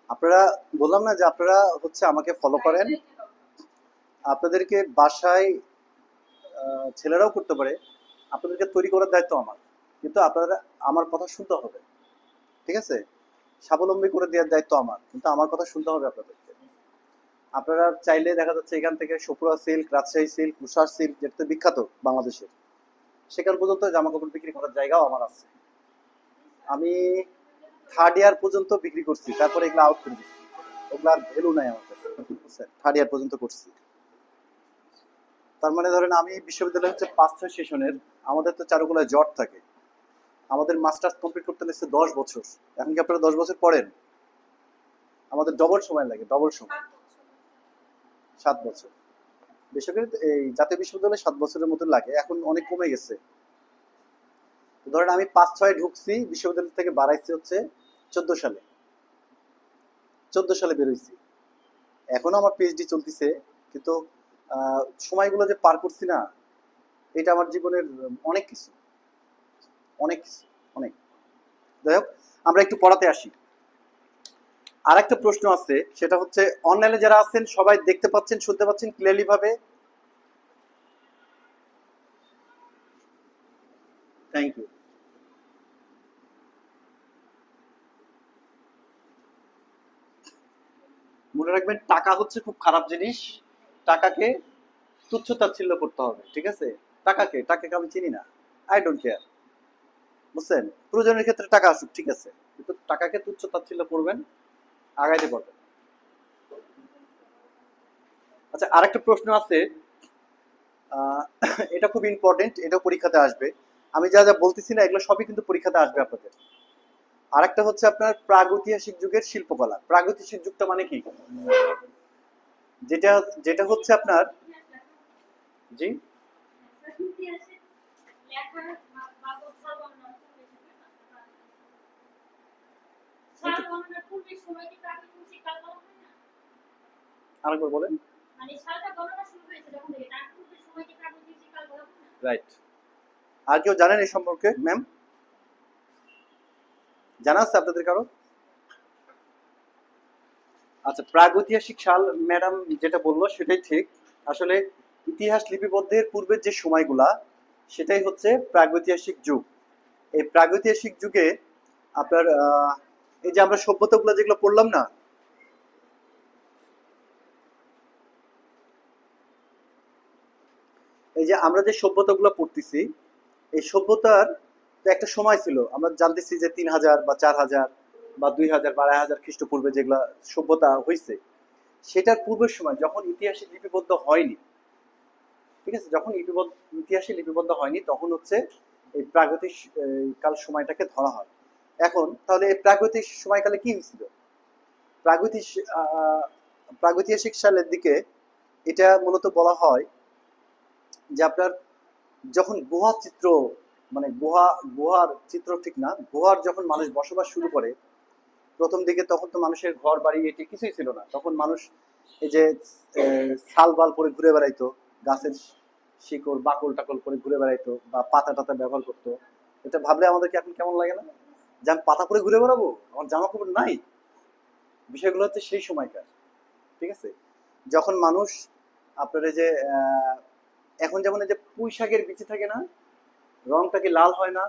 আপনারা বললাম না যে আপনারা হচ্ছে আমাকে ফলো করেন। আপনাদেরকে বাসায় ছেলেরাও করতে পারে। আপনাদেরকে তৈরি করার দায়িত্ব আমার, কিন্তু আপনারা আমার কথা শুনতে হবে। ঠিক আছে? স্বাবলম্বী করে দেওয়ার দায়িত্ব আমার, কিন্তু আমার কথা শুনতে হবে আপনাদেরকে। আপনারা চাইলে দেখা যাচ্ছে এখান থেকে সপুরা সিল্ক, রাজশাহী সিল্ক, কুষার সিল্ক, যেটা বিখ্যাত বাংলাদেশের, সেখান পর্যন্ত জামা কাপড় বিক্রি করার জায়গাও আমার আছে। আমি থার্ড ইয়ার পর্যন্ত বিক্রি করছি, তারপরে এগুলো আউট করে দিচ্ছি। ওগুলো আর ভ্যালু নাই আমার কাছে, বুঝছেন? থার্ড ইয়ার পর্যন্ত করছি। তার মানে ধরেন আমি বিশ্ববিদ্যালয় হচ্ছে 5-6 সেশনের। আমাদের তো চারুকলায় জট থাকে। আমাদের মাস্টার্স কমপ্লিট করতে লাগছে 10 বছর। এখন কি আপনারা 10 বছর পড়েন? আমাদের ডবল সময় লাগে, ডবল সময়। 7 বছর। বেসরকারি এই জাতীয় বিশ্ববিদ্যালয়ে 7 বছরের মতো লাগে, এখন অনেক কমে গেছে। তো ধরেন আমি 5-6 ঢুকছি, বিশ্ববিদ্যালয় থেকে বাড়াইছি হচ্ছে 14 সালে। 14 সালে বেরোইছি। এখনো আমার পিএইচডি চলতেছে, কিন্তু সময়গুলো যে পার করছি না, এটা আমার জীবনের অনেক কিছু, অনেক কিছু, অনেক। যাই হোক, আমরা একটু পড়াতে আসি। আর একটা প্রশ্ন আছে, সেটা হচ্ছে অনলাইনে যারা আছেন সবাই দেখতে পাচ্ছেন, শুনতে পাচ্ছেন ক্লিয়ারলি ভাবে? Thank you. মনে রাখবেন, টাকা হচ্ছে খুব খারাপ জিনিস। টাকাকে তুচ্ছ তাচ্ছিল্য করতে হবে, ঠিক আছে? টাকাকে আমি চিনি না, আই ডোন্ট কেয়ার। বুঝছেন? প্রয়োজনের ক্ষেত্রে টাকা আসুক, ঠিক আছে, কিন্তু টাকাকে তুচ্ছ তাচ্ছিল্য করবেন, আগাইতে পারবেন। আচ্ছা, আরেকটা প্রশ্ন আছে। আহ, এটা খুব ইম্পর্টেন্ট, এটাও পরীক্ষাতে আসবে। আমি যা যা বলতেছি না, এগুলো সবই কিন্তু পরীক্ষাতে আসবে আপনাদের। আরেকটা হচ্ছে আপনার প্রাগৈতিহাসিক যুগের শিল্পকলা। প্রাগৈতিহাসিক যুগটা মানে কি? যেটা যেটা হচ্ছে আপনার, জি, আরেকবার বলেন। রাইট। আর কেউ জানেন এই সম্পর্কে, ম্যাম? জানা আছে আপনাদের কারো? আচ্ছা, প্রাগৈতিহাসিক সাল ম্যাডাম যেটা বললো সেটাই ঠিক। আসলে ইতিহাস লিপিবদ্ধের পূর্বের যে সময়গুলা, সেটাই হচ্ছে প্রাগৈতিহাসিক যুগ। এই প্রাগৈতিহাসিক যুগে আপনার এই যে আমরা সভ্যতাগুলো যেগুলো পড়লাম না, এই যে আমরা যে সভ্যতাগুলো পড়তেছি, এই সভ্যতার তো একটা সময় ছিল। আমরা জানতেছি যে 3000 বা 4000 বা 2000 বা 2500 খ্রিস্টপূর্বে যেগুলা সভ্যতা হয়েছে, সেটার পূর্বের সময় যখন ইতিহাসে লিপিবদ্ধ হয়নি, ঠিক আছে, যখন ইতিহাসে লিপিবদ্ধ হয়নি, তখন হচ্ছে এই প্রাগৈতিক কাল সময়টাকে ধরা হয়। এখন তাহলে এই প্রাগৈতিক সময়কালে কি হয়েছিল? প্রাগৈতিক আহ, প্রাগৈতিহাসিক সালের দিকে এটা মূলত বলা হয় যে আপনার যখন গুহা চিত্র, মানে গুহার চিত্র ঠিক না, গুহার যখন মানুষ বসবাস শুরু করে প্রথম দিকে, তখন তো মানুষের ঘর বাড়ি এটি কিছুই ছিল না। তখন মানুষ এই যে ছাল বাল পরে ঘুরে বেড়াইতো, গাছের শিকড় বাকল টাকল করে ঘুরে বেড়াইতো, বা পাতা টাতা ব্যবহার করতো। এটা ভাবলে আমাদেরকে এখন কেমন লাগে না, যে আমি পাতা পরে ঘুরে বেড়াবো, আমার জামা কাপড় নাই? বিষয়গুলো হচ্ছে সেই সময়কার, ঠিক আছে? যখন মানুষ আপনার এই যে এখন যেমন এই যে পুঁই শাকের বিচি থাকে না, রংটা কি লাল হয় না?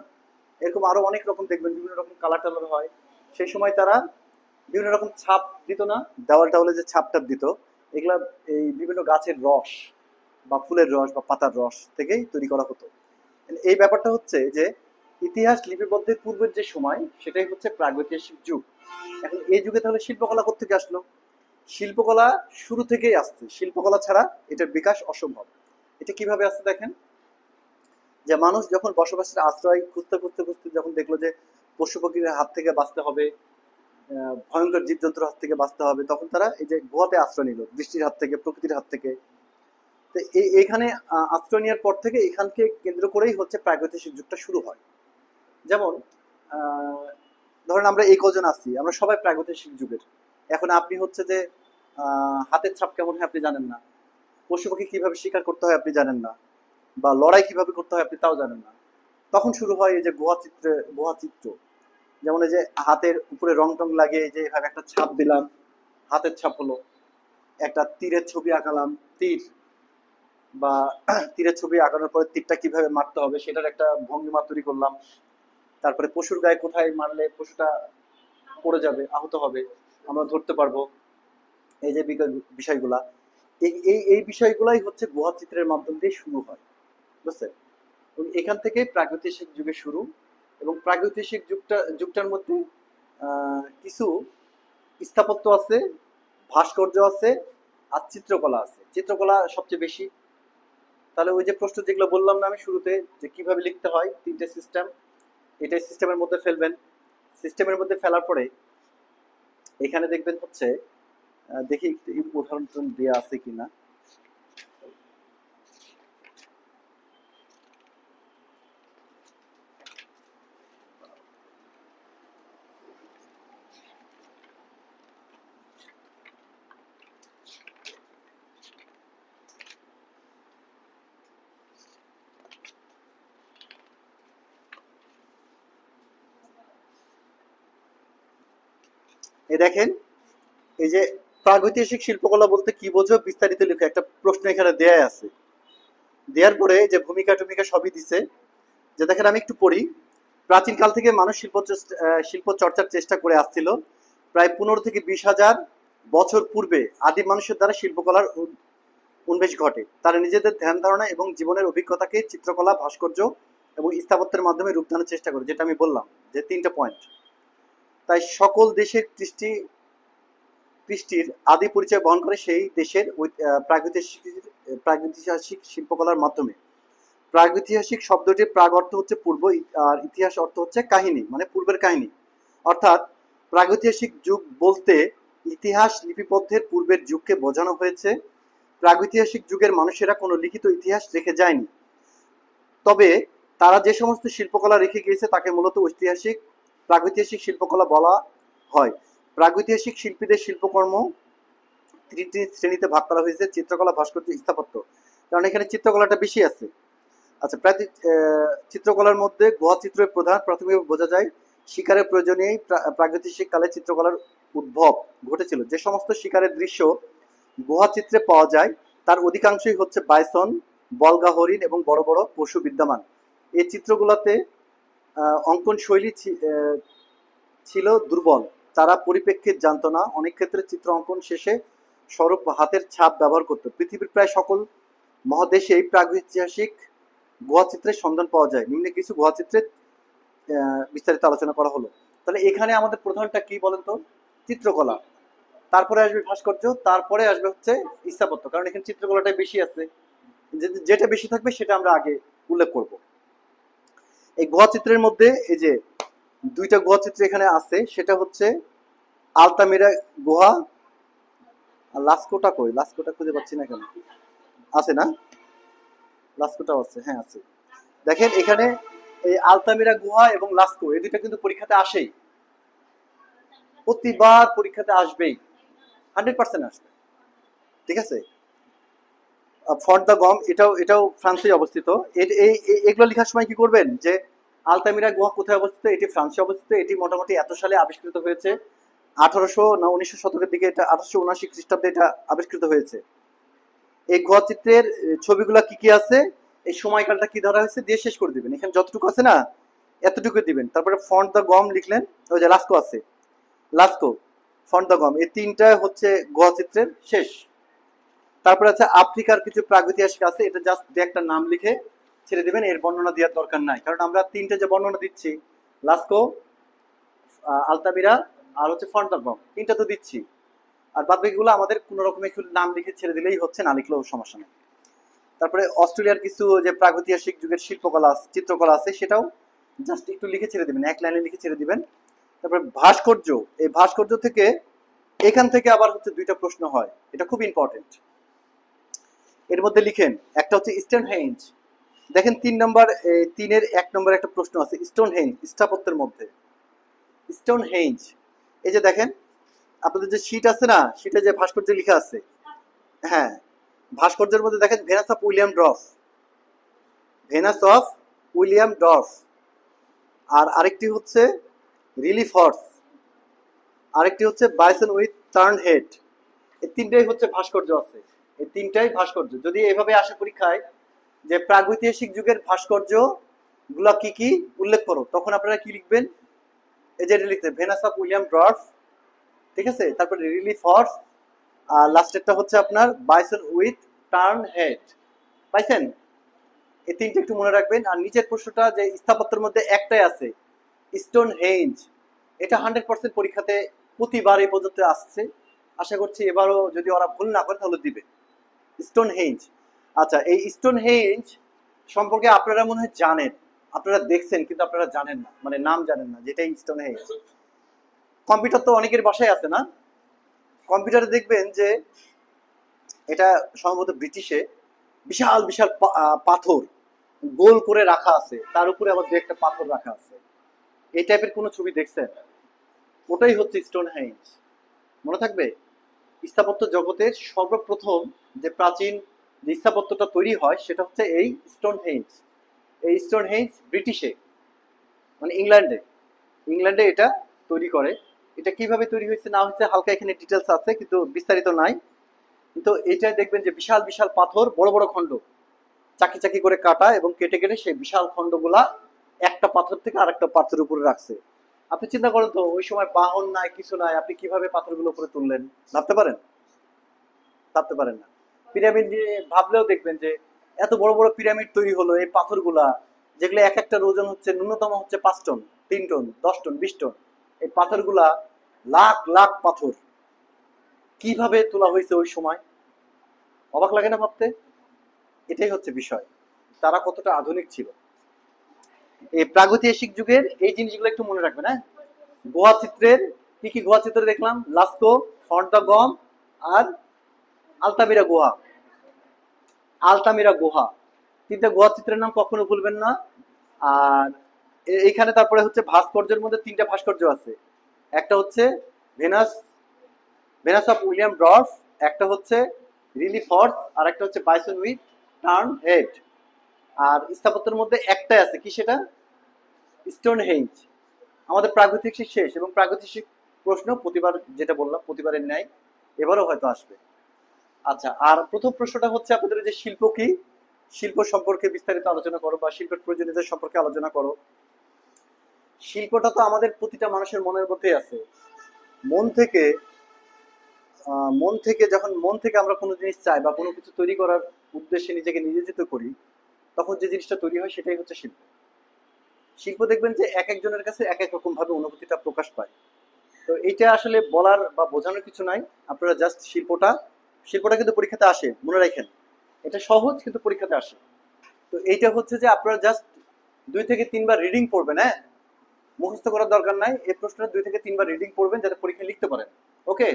এরকম আরো অনেক রকম দেখবেন, বিভিন্ন রকম কালার টালার হয়। সেই সময় তারা বিভিন্ন রকম ছাপ দিত না, দেওয়াল টাওয়ালে যে ছাপ টাপ দিত, এগুলা এই বিভিন্ন গাছের রস বা ফুলের রস বা পাতার রস থেকেই তৈরি করা হতো। এই ব্যাপারটা হচ্ছে যে ইতিহাস লিপিবদ্ধের পূর্বের যে সময়, সেটাই হচ্ছে প্রাগৈতিহাসিক যুগ। এখন এই যুগে তাহলে শিল্পকলা কোত্থেকে আসলো? শিল্পকলা শুরু থেকেই আসছে। শিল্পকলা ছাড়া এটার বিকাশ অসম্ভব। এটা কিভাবে আসছে দেখেন। যে মানুষ যখন বসবাসের আশ্রয় খুঁজতে খুঁজতে খুঁজতে যখন দেখলো যে পশু পাখির হাত থেকে বাঁচতে হবে, ভয়ঙ্কর জীবজন্তুর হাত থেকে বাঁচতে হবে, তখন তারা এই যে গুহাতে আশ্রয় নিল, বৃষ্টির হাত থেকে, প্রকৃতির হাত থেকে। তো এইখানে আশ্রয় নেওয়ার পর থেকে এখানকে কেন্দ্র করেই হচ্ছে প্রাগৈতিহাসিক যুগটা শুরু হয়। যেমন আহ, ধরেন আমরা এই কজন আছি, আমরা সবাই প্রাগৈতিহাসিক যুগের। এখন আপনি হচ্ছে যে হাতের ছাপ কেমন হয় আপনি জানেন না, পশু পাখি কিভাবে শিকার করতে হয় আপনি জানেন না, বা লড়াই কিভাবে করতে হয় আপনি তাও জানেন না। তখন শুরু হয় এই যে গুহা চিত্র। যেমন এই যে হাতের উপরে রং টং লাগিয়ে যে এভাবে একটা ছাপ দিলাম, হাতের ছাপ হলো। একটা তীরের ছবি আঁকালাম, তীর বা তীরের ছবি আঁকানোর পরে তীরটা কিভাবে মারতে হবে সেটার একটা ভঙ্গিমা তৈরি করলাম। তারপরে পশুর গায়ে কোথায় মারলে পশুটা পড়ে যাবে, আহত হবে, আমরা ধরতে পারবো। এই যে বিষয়গুলা, এই এই এই বিষয়গুলাই হচ্ছে গুহা চিত্রের মাধ্যম দিয়ে শুরু হয়, বুঝছেন? এবং এখান থেকেই প্রাগৈতিহাসিক যুগের শুরু। এবং প্রাগৈতিহাসিক যুগটার মধ্যে কিছু স্থাপত্য আছে, ভাস্কর্য আছে, আর চিত্রকলা আছে। চিত্রকলা সবচেয়ে বেশি। তাহলে ওই যে প্রশ্ন যেগুলো বললাম না আমি শুরুতে, যে কিভাবে লিখতে হয়, তিনটে সিস্টেম, এটাই সিস্টেমের মধ্যে ফেলবেন। সিস্টেমের মধ্যে ফেলার পরে এখানে দেখবেন হচ্ছে দেখি একটু উদাহরণ দেওয়া আছে কিনা। এই দেখেন, এই যে প্রাগৈতিহাসিক শিল্পকলা বলতে কি বোঝো বিস্তারিত লিখে একটা প্রশ্ন এখানে দেয়া আছে। দেওয়ার পরে যে ভূমিকা টুমিকা সবই দিছে। যে দেখেন আমি একটু পড়ি। প্রাচীনকাল থেকে মানুষ শিল্প চর্চার চেষ্টা করে আসছিল। প্রায় 15 থেকে 20 হাজার বছর পূর্বে আদিম মানুষের দ্বারা শিল্পকলার উন্মেষ ঘটে। তারা নিজেদের ধ্যান ধারণা এবং জীবনের অভিজ্ঞতাকে চিত্রকলা, ভাস্কর্য এবং স্থাপত্যের মাধ্যমে রূপদানের চেষ্টা করে, যেটা আমি বললাম যে 3টা পয়েন্ট। তাই সকল দেশের কৃষ্টির আদি পরিচয় বহন করে সেই দেশের প্রাগৈতিহাসিক শিল্পকলার মাধ্যমে। প্রাগৈতিহাসিক শব্দটির প্রাগ অর্থ হচ্ছে পূর্ব, আর ইতিহাস অর্থ হচ্ছে কাহিনী, মানে পূর্বের কাহিনী। অর্থাৎ প্রাগৈতিহাসিক যুগ বলতে ইতিহাস লিপিবদ্ধের পূর্বের যুগকে বোঝানো হয়েছে। প্রাগৈতিহাসিক যুগের মানুষেরা কোনো লিখিত ইতিহাস রেখে যায়নি, তবে তারা যে সমস্ত শিল্পকলা রেখে গিয়েছে তাকে মূলত ঐতিহাসিক প্রাগৈতিহাসিক শিল্পকলা বলা হয়। প্রাগৈতিহাসিক শিল্পীদের শিল্পকর্ম 3টি শ্রেণীতে ভাগ করা হয়েছে: চিত্রকলা, ভাস্কর্য, স্থাপত্য। কারণ এখানে চিত্রকলাটা বেশি আছে। আচ্ছা, চিত্রকলার মধ্যে গুহা চিত্রের প্রধান। প্রাথমিকভাবে বোঝা যায় শিকারের প্রয়োজনেই প্রাগৈতিহাসিক কালে চিত্রকলার উদ্ভব ঘটেছিল। যে সমস্ত শিকারের দৃশ্য গুহা চিত্রে পাওয়া যায় তার অধিকাংশই হচ্ছে বাইসন, বলগা হরিণ এবং বড় বড় পশু বিদ্যমান। এই চিত্রগুলোতে অঙ্কন শৈলী ছিল দুর্বল। তারা পরিপ্রেক্ষিত জানতো না। অনেক ক্ষেত্রে চিত্র অঙ্কন শেষে স্বরূপ হাতের ছাপ ব্যবহার করত। পৃথিবীর প্রায় সকল মহাদেশেই প্রাগৈতিহাসিক গুহা চিত্রের সন্ধান পাওয়া যায়। নিম্নে কিছু গুহা চিত্রের বিস্তারিত আলোচনা করা হলো। তাহলে এখানে আমাদের প্রধানটা কি বলেন তো? চিত্রকলা, তারপরে আসবে ভাস্কর্য, তারপরে আসবে হচ্ছে স্থাপত্য। কারণ এখানে চিত্রকলাটাই বেশি আছে, যেটা বেশি থাকবে সেটা আমরা আগে উল্লেখ করব। এই গুহা চিত্রের মধ্যে এই যে 2টা গুহা চিত্র এখানে আছে, সেটা হচ্ছে আলতামিরা গুহা। আর লাস্কোটা কই? লাস্কোটা খুঁজে পাচ্ছি না কেন? আছে না? লাস্কোটাও আছে, হ্যাঁ আছে। দেখেন এখানে এই আলতামিরা গুহা এবং লাস্কো, এই দুইটা কিন্তু পরীক্ষাতে আসেই, প্রতিবার পরীক্ষাতে আসবেই, 100% আসবে। ঠিক আছে? ফন্ট দ্য গম, এটাও ফ্রান্সে অবস্থিত। এগুলো লেখার সময় কি করবেন, যে আলতামিরা গুহা কোথায় অবস্থিত? এটি ফ্রান্সে অবস্থিত। এটি মোটামুটি এত সালে আবিষ্কৃত হয়েছে, 1800 না 1900 শতকের দিকে। এটা 1879 খ্রিস্টাব্দে এটা আবিষ্কৃত হয়েছে। এই গুহা চিত্রের ছবিগুলা কি কি আছে, এই সময়কালটা কি ধরা হয়েছে দিয়ে শেষ করে দিবেন। এখানে যতটুকু আছে না এতটুকু দিবেন। তারপরে ফন্ট দ্য গম লিখলেন। ওই যে লাস্কো আছে, লাস্কো, ফন্ট দ্য গম, এই 3টা হচ্ছে গুহা চিত্রের শেষ। তারপরে আছে আফ্রিকার কিছু প্রাগৈতিহাসিক আছে, এটা জাস্ট একটা নাম লিখে ছেড়ে দিবেন, এর বর্ণনা দেওয়ার দরকার নাই। কারণ আমরা 3টে যে বর্ণনা দিচ্ছি, লাস্কো, আলতামিরা আর হচ্ছে ফন্ট দ্য গম, 3টা তো দিচ্ছি। আর বাদ বাকিগুলো আমাদের কোনো রকম একটু নাম লিখে ছেড়ে দিলেই হচ্ছে, না লিখলেও সমস্যা নেই। তারপরে অস্ট্রেলিয়ার কিছু যে প্রাগৈতিহাসিক যুগের শিল্পকলা চিত্রকলা আছে, সেটাও জাস্ট একটু লিখে ছেড়ে দিবেন, এক লাইনে লিখে ছেড়ে দিবেন। তারপরে ভাস্কর্য, এই ভাস্কর্য থেকে এখান থেকে আবার হচ্ছে 2টা প্রশ্ন হয়, এটা খুব ইম্পর্টেন্ট। এর মধ্যে লিখেন, একটা হচ্ছে স্টোনহেঞ্জ। দেখেন 3-এর 1 নম্বরে একটা প্রশ্ন আছে, স্টোনহেঞ্জ স্থাপত্যের মধ্যে। স্টোনহেঞ্জ, এই যে দেখেন আপনাদের যে শীট আছে না, শীটে যে ভাস্কর্য লেখা আছে, হ্যাঁ, ভাস্কর্যের মধ্যে দেখেন Venus of Willendorf, Venus of Willendorf. আর আরেকটি হচ্ছে রিলিফ হর্স, আরেকটি হচ্ছে বাইসন উইথ টার্ন হেড। এই তিনটাই হচ্ছে ভাস্কর্য আছে, এই তিনটাই ভাস্কর্য। যদি এভাবে আসে পরীক্ষায় যে প্রাগৈতিহাসিক যুগের ভাস্কর্য গুলা কি কি উল্লেখ করো, তখন আপনারা কি লিখবেন? এই যে লিখতে ভেনাস অফ উইলিয়াম ড্রফ, ঠিক আছে, তারপরে রিলিফ হর্স, আর লাস্টেরটা হচ্ছে আপনার বাইসন উইথ টার্ন হেড। পাইছেন? এই তিনটে একটু মনে রাখবেন। আর নিচের প্রশ্নটা যে স্থাপত্যের মধ্যে একটাই আছে, স্টোন হেঞ্জ, এটা 100% পরীক্ষাতে প্রতিবার এই পর্যন্ত আসছে। আশা করছি এবারও যদি ওরা ভুল না করে তাহলে দিবে। স্টোন হেঞ্জ, আচ্ছা, এই স্টোন হেঞ্জ সম্পর্কে আপনারা মনে হয় জানেন, আপনারা দেখছেন কিন্তু আপনারা জানেন না, মানে নাম জানেন না, যেটাই স্টোন হেঞ্জ। কম্পিউটার তো অনেকের বাসায় আছে না? কম্পিউটারে দেখবেন যে এটা সম্ভবত ব্রিটিশে বিশাল বিশাল পাথর গোল করে রাখা আছে, তার উপরে আবার দু একটা পাথর রাখা আছে। এই টাইপের কোনো ছবি দেখছেন? ওটাই হচ্ছে স্টোন হেঞ্জ। মনে থাকবে, স্থাপত্য জগতের সর্বপ্রথম যে প্রাচীন যে স্থাপত্যটা তৈরি হয় সেটা হচ্ছে এই স্টোন হেঞ্জ। এই স্টোন হেঞ্জ ব্রিটিশে, মানে ইংল্যান্ডে, ইংল্যান্ডে এটা তৈরি করে। এটা কিভাবে তৈরি হয়েছে না হয়েছে হালকা এখানে ডিটেলস আছে, কিন্তু বিস্তারিত নাই। কিন্তু এটা দেখবেন যে বিশাল বিশাল পাথর, বড় বড় খণ্ড, চাকি চাকি করে কাটা এবং কেটে কেটে সেই বিশাল খণ্ডগুলা একটা পাথর থেকে আরেকটা পাথরের উপরে রাখছে। আপনি চিন্তা করেন তো, ওই সময় বাহন নাই, কিছু নাই, আপনি কিভাবে পাথরগুলো উপরে তুললেন? ভাবতে পারেন? ভাবতে পারেন না। পিরামিড নিয়ে ভাবলেও দেখবেন যে এত বড় বড় পিরামিড তৈরি হলো, এই পাথরগুলা যেগুলো এক একটা ওজন হচ্ছে ন্যূনতম হচ্ছে 5 টন, 3 টন, 10 টন, 20 টন, এই পাথরগুলা লাখ লাখ পাথর কিভাবে তোলা হয়েছে ওই সময়? অবাক লাগে না ভাবতে? এটাই হচ্ছে বিষয়, তারা কতটা আধুনিক ছিল। এই প্রাগৈতিহাসিক যুগের এই জিনিসগুলো একটু মনে রাখবেন, হ্যাঁ। গুহা চিত্রের কি কি গুহা চিত্র দেখলাম? লাস্কো, ফন্ট দ্য গম, আর আলতামিরা গুহা। আলতামিরা গুহা, তিনটা গুহা চিত্রের নাম কখনো ভুলবেন না। আর এইখানে তারপরে হচ্ছে ভাস্কর্যের মধ্যে তিনটা ভাস্কর্য আছে। একটা হচ্ছে ভেনাস, ভেনাস অফ উইলিয়াম ড্রফ, একটা হচ্ছে রিলিফ হর্স, আর একটা হচ্ছে বাইসন উইথ টার্ন হেড। আর স্থাপত্যের মধ্যে একটাই আছে, কি সেটা? Stone henge. আমাদের প্রাগৈতিহাসিক শেষ, এবং প্রাগৈতিহাসিক প্রশ্ন প্রতিবার, যেটা বললাম প্রতিবারের ন্যায় এবারও হয়তো আসবে। আচ্ছা, আর প্রথম প্রশ্নটা হচ্ছে আপনাদের যে শিল্প কি, শিল্প সম্পর্কে বিস্তারিত আলোচনা করো বা শিল্পের প্রয়োজনীয়তা সম্পর্কে আলোচনা করো। শিল্পটা তো আমাদের প্রতিটা মানুষের মনের মধ্যেই আছে। মন থেকে মন থেকে যখন মন থেকে আমরা কোনো জিনিস চাই বা কোনো কিছু তৈরি করার উদ্দেশ্যে নিজেকে নিয়োজিত করি, তখন যে জিনিসটা তৈরি হয় সেটাই হচ্ছে শিল্প। শিল্প দেখবেন যে এক একজনের কাছে এক এক রকম ভাবে অনুভূতিটা প্রকাশ পায়। তো এইটা আসলে বলার বা বোঝানোর কিছু নাই। আপনারা জাস্ট শিল্পটা, শিল্পটা কিন্তু পরীক্ষাতে আসে, মনে রাখেন। এটা সহজ কিন্তু পরীক্ষাতে আসে। তো এইটা হচ্ছে যে আপনারা জাস্ট 2 থেকে 3 বার রিডিং পড়বেন, হ্যাঁ। মুখস্থ করার দরকার নাই, এই প্রশ্নটা 2 থেকে 3 বার রিডিং পড়বেন যাতে পরীক্ষায় লিখতে পারেন। ওকে?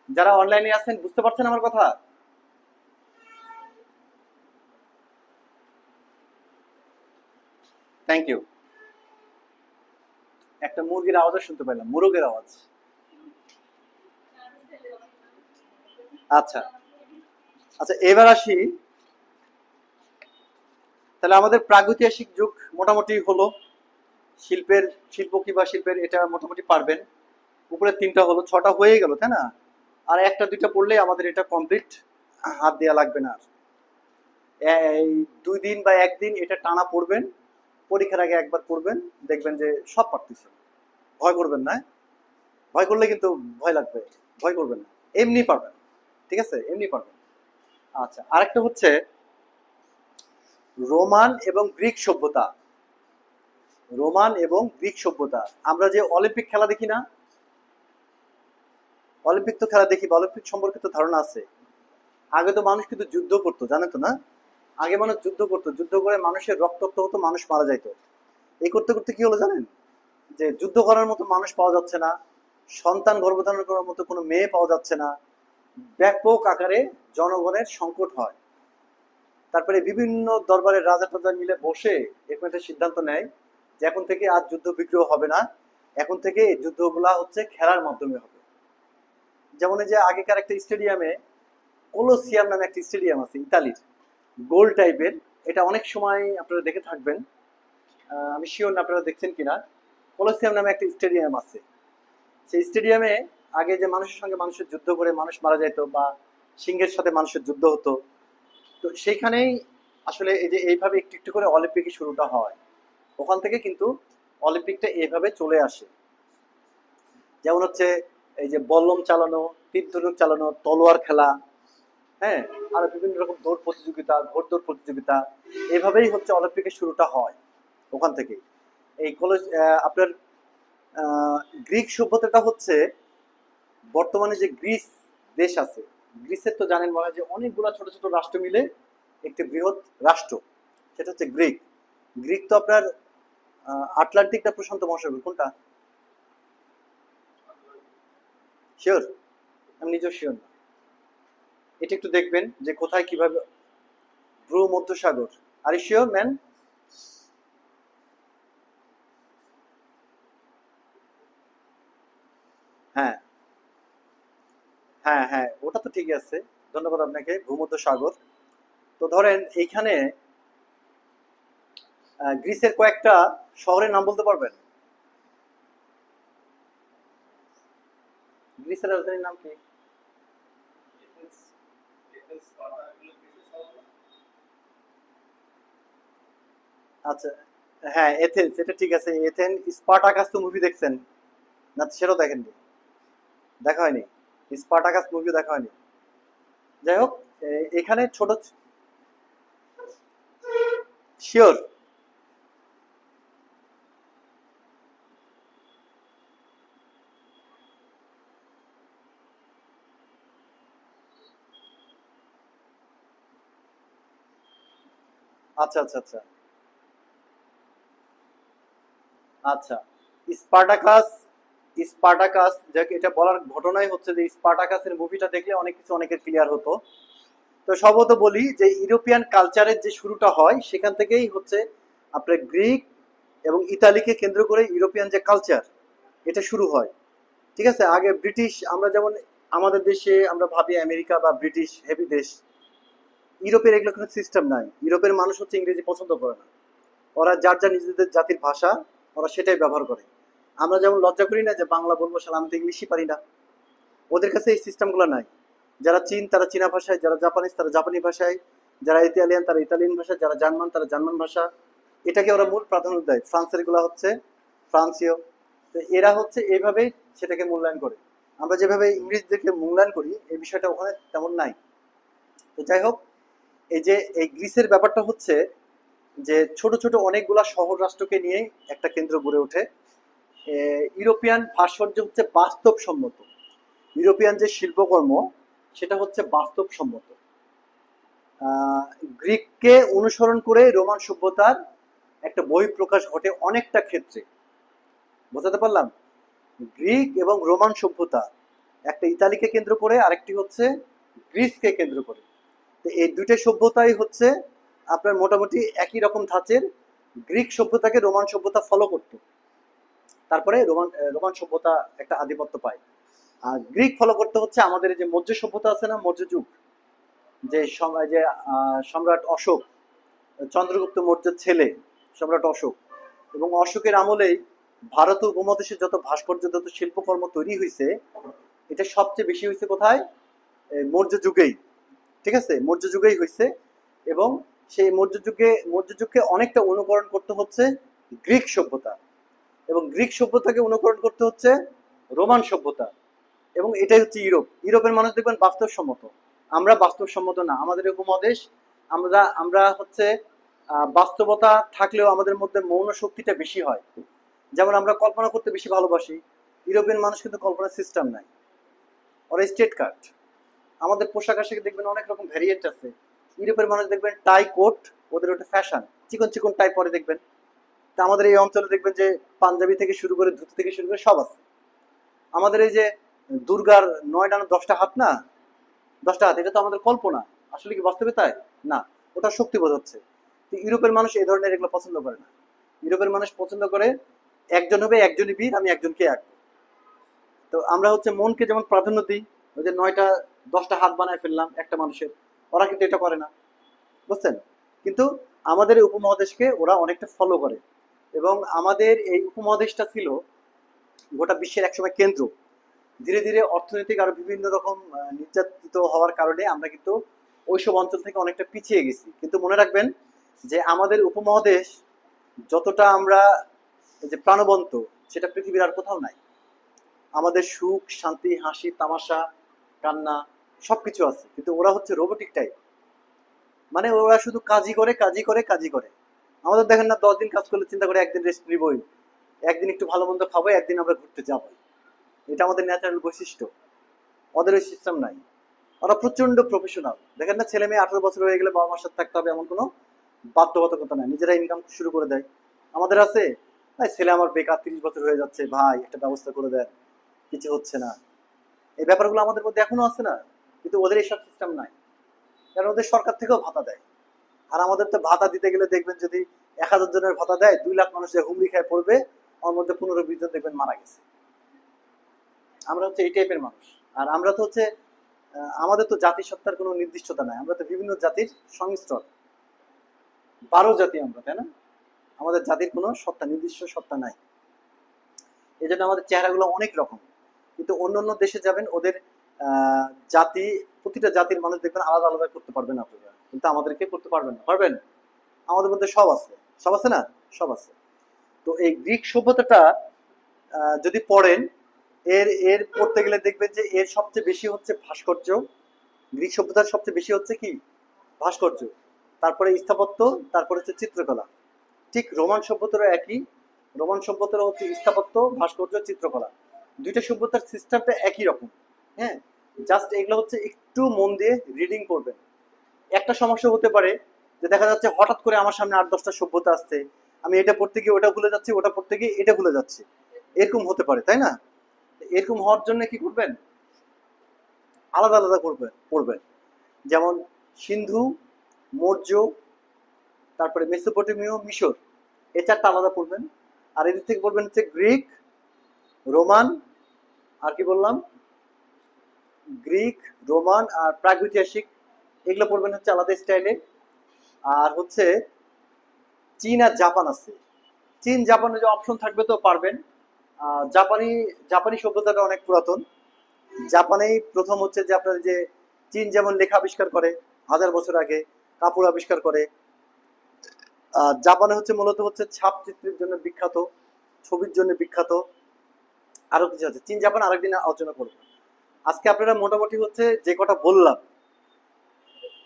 যারা অনলাইনে আছেন বুঝতে পারছেন আমার কথা? Thank you. একটা মুরগির আওয়াজও শুনতে পেলাম, মুরগের আওয়াজ। আচ্ছা, আচ্ছা, এবার আসি। তাহলে আমাদের প্রাগৈতিহাসিক যুগ মোটামুটি হলো। শিল্পের, শিল্প কি বা শিল্পের এটা মোটামুটি পারবেন। উপরে 3টা হলো, 6টা হয়ে গেল, তাই না? আর 1টা 2টা পড়লেই আমাদের এটা কমপ্লিট, হাত দেওয়া লাগবে না আর। এই 2 দিন বা 1 দিন এটা টানা পড়বেন, পরীক্ষার আগে একবার পড়বেন, দেখবেন যে সব পারতেছেন। ভয় করবেন না, হ্যাঁ? ভয় করলে কিন্তু ভয় লাগবে, ভয় করবেন না, এমনি পারবেন। ঠিক আছে, এমনি পারবেন। আচ্ছা, আরেকটা হচ্ছে রোমান এবং গ্রিক সভ্যতা। রোমান এবং গ্রিক সভ্যতা, আমরা যে অলিম্পিক খেলা দেখি না, অলিম্পিক তো খেলা দেখি বা অলিম্পিক সম্পর্কে তো ধারণা আছে। আগে তো মানুষ কিন্তু যুদ্ধ করতো, জানেন তো না? আগে মানুষ যুদ্ধ করতো, যুদ্ধ করে মানুষের রক্তাক্ত হতো, মানুষ মারা যাইতো। এই করতে করতে কি হলো জানেন? যে যুদ্ধ করার মতো মানুষ পাওয়া যাচ্ছে না, সন্তান গর্ভধারণ করার মতো কোনো মেয়ে পাওয়া যাচ্ছে না, ব্যাপক আকারে জনগণের সংকট হয়। তারপরে বিভিন্ন দরবারের রাজা টাজা মিলে বসে এরকম একটা সিদ্ধান্ত নেয় যে এখন থেকে আর যুদ্ধ বিগ্রহ হবে না, এখন থেকে এই যুদ্ধগুলা হচ্ছে খেলার মাধ্যমে হবে। যেমন এই যে আগেকার একটা স্টেডিয়ামে, কোলোসিয়াম নামে একটা স্টেডিয়াম আছে ইতালির, গোল টাইপের। এটা অনেক সময় আপনারা দেখে থাকবেন, আমি শিওর না আপনারা দেখছেন কিনা। কলোসিয়াম নামে একটা স্টেডিয়াম আছে। সেই স্টেডিয়ামে আগে যে মানুষের সঙ্গে মানুষের যুদ্ধ করে মানুষ মারা যেত, বা সিংহের সাথে মানুষের যুদ্ধ হতো, তো সেইখানেই আসলে এই যে এইভাবে একটু একটু করে অলিম্পিকের শুরুটা হয়। ওখান থেকে কিন্তু অলিম্পিকটা এইভাবে চলে আসে। যেমন হচ্ছে এই যে বল্লম চালানো, তীর ধনুক চালানো, তলোয়ার খেলা, হ্যাঁ, আর বিভিন্ন রকম দৌড় প্রতিযোগিতা, ঘোড়দৌড় প্রতিযোগিতা, এভাবেই হচ্ছে অলিম্পিকের শুরুটা হয় ওখান থেকে। এই কলেজ আপনার আহ, গ্রিক সভ্যতাটা হচ্ছে বর্তমানে যে গ্রিস দেশ আছে, গ্রিসের তো জানেন মনে হয় যে অনেকগুলা ছোট ছোট রাষ্ট্র মিলে একটি বৃহৎ রাষ্ট্র, সেটা হচ্ছে গ্রিক। গ্রিক তো আপনার আটলান্টিক না প্রশান্ত মহাসাগর, কোনটা? শিওর? আমি নিজেও শিওর না। এটা একটু দেখবেন যে কোথায় কিভাবে। ভূমধ্যসাগর। Are you sure man? হ্যাঁ, হ্যাঁ, হ্যাঁ, ওটা তো ঠিকই আছে। ধন্যবাদ আপনাকে। ভূমধ্যসাগর। তো ধরেন এইখানে গ্রিসের কয়েকটা শহরের নাম বলতে পারবেন? গ্রিসের রাজধানীর নাম কি? আচ্ছা, হ্যাঁ, এথেন্স, এটা ঠিক আছে। এথেন। স্পার্টাকাস তো মুভি দেখছেন? না, সেটাও দেখেননি? দেখা হয়নি? স্পার্টাকাস মুভিও দেখা হয়নি? যাই হোক, এখানে ছোট। শিওর? আচ্ছা, আচ্ছা, আচ্ছা, আচ্ছা। স্পার্টাকাস। স্পার্টাকাস যাকে এটা বলার ঘটনাই হচ্ছে যে স্পার্টাকাসের মুভিটা দেখলে অনেক কিছু অনেকের ক্লিয়ার হতো। তো সম্ভবত বলি যে ইউরোপিয়ান কালচারের যে শুরুটা হয় সেখান থেকেই হচ্ছে আপনার গ্রিক এবং ইতালিকে কেন্দ্র করে ইউরোপিয়ান যে কালচার, এটা শুরু হয়। ঠিক আছে, আগে ব্রিটিশ, আমরা যেমন আমাদের দেশে আমরা ভাবি আমেরিকা বা ব্রিটিশ হেভি দেশ, ইউরোপের এগুলো কোনো সিস্টেম নাই। ইউরোপের মানুষ হচ্ছে ইংরেজি পছন্দ করে না। ওরা যার যার নিজেদের জাতির ভাষা, ওরা সেটাই ব্যবহার করে। আমরা যেমন লজ্জা করি না যে বাংলা বলবো, শালা আমি তো ইংলিশই পারি না। ওদের কাছে এই সিস্টেমগুলো নাই। যারা চীন তারা চীনা ভাষায়, যারা জাপানিজ তারা জাপানি ভাষায়, যারা ইতালিয়ান তারা ইতালিয়ান ভাষা, যারা জার্মান তারা জার্মান ভাষা। এটাকে ওরা মূল প্রাধান্য দেয়। ফ্রান্সের গুলা হচ্ছে ফ্রান্সীয়। তো এরা হচ্ছে এইভাবেই সেটাকে মূল্যায়ন করে। আমরা যেভাবে ইংরেজদেরকে মূল্যায়ন করি, এই বিষয়টা ওখানে তেমন নাই। তো যাই হোক, এই যে এই গ্রিসের ব্যাপারটা হচ্ছে যে ছোট ছোট অনেকগুলা শহর রাষ্ট্রকে নিয়ে একটা কেন্দ্র গড়ে ওঠে। ইউরোপিয়ান ভাস্কর্য হচ্ছে বাস্তবসম্মত। ইউরোপিয়ান যে শিল্পকর্ম, সেটা হচ্ছে বাস্তবসম্মত। আহ, গ্রিককে অনুসরণ করে রোমান সভ্যতার একটা বহিঃপ্রকাশ ঘটে অনেকটা ক্ষেত্রে। বোঝাতে পারলাম? গ্রিক এবং রোমান সভ্যতা, একটা ইতালিকে কেন্দ্র করে, আরেকটি হচ্ছে গ্রিসকে কেন্দ্র করে। তো এই দুইটা সভ্যতাই হচ্ছে আপনার মোটামুটি একই রকম ধাঁচের। গ্রিক সভ্যতাকে রোমান সভ্যতা ফলো করতো। তারপরে রোমান সভ্যতা একটা আধিপত্য পায়। আর গ্রিক ফলো করতে হচ্ছে আমাদের এই যে মৌর্য সভ্যতা আছে না, মৌর্য যুগ, যে সম্রাট অশোক, চন্দ্রগুপ্ত মৌর্যের ছেলে সম্রাট অশোক, এবং অশোকের আমলেই ভারত উপমহাদেশে যত ভাস্কর্য, যত শিল্পকর্ম তৈরি হয়েছে, এটা সবচেয়ে বেশি হয়েছে কোথায়? মৌর্য যুগেই। ঠিক আছে, মৌর্য যুগেই হয়েছে। এবং সেই মৌর্য যুগকে অনেকটা অনুকরণ করতে হচ্ছে গ্রিক সভ্যতা, এবং গ্রিক সভ্যতাকে অনুকরণ করতে হচ্ছে রোমান সভ্যতা। এবং এটাই হচ্ছে ইউরোপ। ইউরোপের মানুষ দেখবেন বাস্তবসম্মত। আমরা বাস্তবসম্মত না, আমাদের উপমহাদেশ। আমরা আমরা হচ্ছে বাস্তবতা থাকলেও আমাদের মধ্যে মৌন শক্তিটা বেশি হয়। যেমন আমরা কল্পনা করতে বেশি ভালোবাসি। ইউরোপিয়ান মানুষ কিন্তু কল্পনার সিস্টেম নাই, ওরা স্টেট কাট। আমাদের পোশাক আশাকে দেখবেন অনেক রকম ভ্যারিয়েন্ট আছে। ইউরোপের মানুষ দেখবেন টাই কোট, ওদের ওটা ফ্যাশন, চিকন চিকন টাই পরে দেখবেন। তা আমাদের এই অঞ্চলে দেখবেন যে পাঞ্জাবি থেকে শুরু করে ধুতি থেকে শুরু করে সব আছে। আমাদের এই যে দুর্গার 9 ডানা 10টা হাত না, 10টা হাত, এটা তো আমাদের কল্পনা। আসলে কি বাস্তবে তাই? না, ওটা শক্তি বোঝাচ্ছে। তো ইউরোপের মানুষ এই ধরনের এগুলো পছন্দ করে না। ইউরোপের মানুষ পছন্দ করে একজন হবে একজনই বীর, আমি একজনকে আঁকবো। তো আমরা হচ্ছে মনকে যেমন প্রাধান্য দিই, ওই যে 9টা 10টা হাত বানায় ফেললাম একটা মানুষের, ওরা কিন্তু এটা করে না। বুঝছেন? কিন্তু আমাদের এই উপমহাদেশকে ওরা অনেকটা ফলো করে। এবং আমাদের এই উপমহাদেশটা ছিল গোটা বিশ্বের একসময় কেন্দ্র। ধীরে ধীরে অর্থনৈতিক আরো বিভিন্ন রকম নির্যাতিত হওয়ার কারণে আমরা কিন্তু ওইসব অঞ্চল থেকে অনেকটা পিছিয়ে গেছি। কিন্তু মনে রাখবেন যে আমাদের উপমহাদেশ যতটা আমরা যে প্রাণবন্ত, সেটা পৃথিবীর আর কোথাও নাই। আমাদের সুখ শান্তি হাসি তামাশা কান্না সবকিছু আছে, কিন্তু ওরা হচ্ছে রোবোটিক টাইপ। মানে ওরা শুধু কাজই করে কাজই করে কাজই করে। আমাদের দেখেন না, 10 দিন কাজ করলে চিন্তা করে একদিন রেস্ট নিবই, একদিন একটু ভালো মন্দ খাবো, একদিন আমরা ঘুরতে যাবো। এটা আমাদের ন্যাচারাল বৈশিষ্ট্য। ওদের ওই সিস্টেম নাই। ওরা প্রচন্ড প্রফেশনাল। দেখেন না, ছেলে মেয়ে 18 বছর হয়ে গেলে বাবা মার সাথে থাকতে হবে এমন কোনো বাধ্যবাধকতা নাই, নিজেরা ইনকাম শুরু করে দেয়। আমাদের আছে, ভাই ছেলে আমার বেকার 30 বছর হয়ে যাচ্ছে, ভাই একটা ব্যবস্থা করে দেন, কিছু হচ্ছে না। এই ব্যাপারগুলো আমাদের মধ্যে এখনো আছে না, কিন্তু ওদের এইসব সিস্টেম নাই। কারণ ওদের সরকার থেকেও ভাতা দেয়। আর আমাদের তো ভাতা দিতে গেলে দেখবেন, যদি 1000 জনের ভাতা দেয়, 2 লাখ মানুষ যে হুমড়ি খায় পড়বে, ওর মধ্যে 15-20 জন দেখবেন মারা গেছে। আমরা হচ্ছে এই টাইপের মানুষ। আর আমরা তো হচ্ছে আমাদের তো জাতিসত্তার কোনো নির্দিষ্টতা নাই, আমরা তো বিভিন্ন জাতির সংমিশ্রণ। 12 জাতি আমরা, তাই না? আমাদের জাতির কোনো সত্তা, নির্দিষ্ট সত্তা নাই। এই জন্য আমাদের চেহারাগুলো অনেক রকম। কিন্তু অন্য অন্য দেশে যাবেন, ওদের জাতি, প্রতিটা জাতির মানুষ দেখবেন আলাদা আলাদা করতে পারবেন আপনারা, কিন্তু আমাদেরকে করতে পারবেন না। পারবেন? আমাদের মধ্যে সব আছে। সব আছে না? সব আছে। তো এই গ্রিক সভ্যতাটা যদি পড়েন, এর এর পড়তে গেলে দেখবেন যে এর সবচেয়ে বেশি হচ্ছে ভাস্কর্য। গ্রিক সভ্যতার সবচেয়ে বেশি হচ্ছে কি? ভাস্কর্য। তারপরে স্থাপত্য, তারপরে হচ্ছে চিত্রকলা। ঠিক রোমান সভ্যতারও একই। রোমান সভ্যতারও হচ্ছে স্থাপত্য, ভাস্কর্য, চিত্রকলা। দুইটা সভ্যতার সিস্টেমটা একই রকম। হ্যাঁ, জাস্ট এগুলো হচ্ছে একটু মন দিয়ে রিডিং করবেন। একটা সমস্যা হতে পারে যে দেখা যাচ্ছে হঠাৎ করে আমার সামনে 8-10টা সভ্যতা আসছে, আমি এটা পড়তে গিয়ে ওটা ভুলে যাচ্ছি, ওটা পড়তে গিয়ে এটা ভুলে যাচ্ছি। এরকম হতে পারে, তাই না? এরকম হওয়ার জন্য কি করবেন? আলাদা আলাদা করবেন, পড়বেন। যেমন সিন্ধু, মৌর্য, তারপরে মেসোপটেমীয়, মিশর, এই চারটা আলাদা পড়বেন। আর এদিক থেকে বলবেন হচ্ছে গ্রিক, রোমান, আর কি বললাম, গ্রিক, রোমান আর প্রাগৈতিহাসিক, এগুলো পড়বেন হচ্ছে আলাদা স্টাইলে। আর হচ্ছে চীন আর জাপান আছে, চীন জাপানের যে অপশন থাকবে তো পারবেন। জাপানি জাপানি সভ্যতাটা অনেক পুরাতন। জাপানেই প্রথম হচ্ছে যে আপনার যে চীন যেমন লেখা আবিষ্কার করে 1000 বছর আগে, কাপড় আবিষ্কার করে। জাপানে হচ্ছে মূলত হচ্ছে ছাপ চিত্রের জন্য বিখ্যাত, ছবির জন্য বিখ্যাত। আরো কিছু আছে, চীন জাপান আরেকদিন আলোচনা করবো। আজকে আপনারা মোটামুটি হচ্ছে যে কটা বললাম,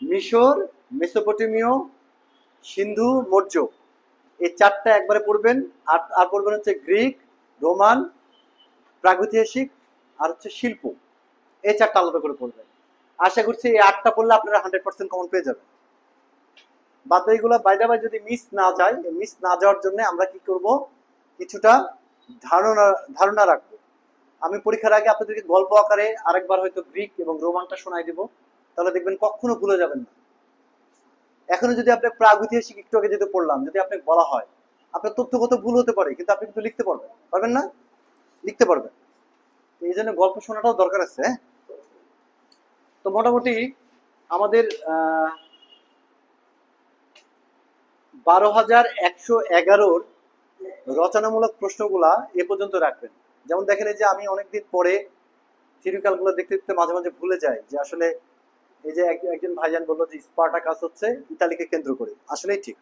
মিশর, মেসোপটেমীয়, সিন্ধু, মৌর্য, এই চারটা একবারে পড়বেন। আর আর পড়বেন হচ্ছে গ্রিক, রোমান, প্রাগৈতিহাসিক, আর হচ্ছে শিল্প। এই চারটা আলাদা করে পড়বেন। আশা করছি এই 8টা পড়লে আপনারা 100% কমন পেয়ে যাবেন। বাদ বাকিগুলো বাইরে বাইরে যদি মিস না যায়, মিস না যাওয়ার জন্য আমরা কি করব, কিছুটা ধারণা ধারণা রাখবো। আমি পরীক্ষার আগে আপনাদেরকে গল্প আকারে আরেকবার হয়তো গ্রিক এবং রোমানটা শোনাই দেবো, তাহলে দেখবেন কখনো ভুলে যাবেন না। এখনো যদি আপনি প্রাগৈতিহাসিক একটু আগে যেটা পড়লাম, যদি আপনাকে বলা হয়, আপনার তথ্যগত ভুল হতে পারে, কিন্তু আপনি কিন্তু লিখতে পারবেন, পারবেন না? লিখতে পারবেন। এই জন্য গল্প শোনাটাও দরকার আছে। হ্যাঁ, তো মোটামুটি আমাদের 12,111 রচনামূলক প্রশ্নগুলা এ পর্যন্ত রাখবেন। যেমন দেখেন, এই যে আমি অনেকদিন পরে থিওরিক্যাল গুলো দেখতে দেখতে মাঝে মাঝে ভুলে যাই যে আসলে এই যে একজন ভাইজান বললো যে স্পার্টাকাস হচ্ছে ইতালিকে কেন্দ্র করে, আসলেই ঠিক।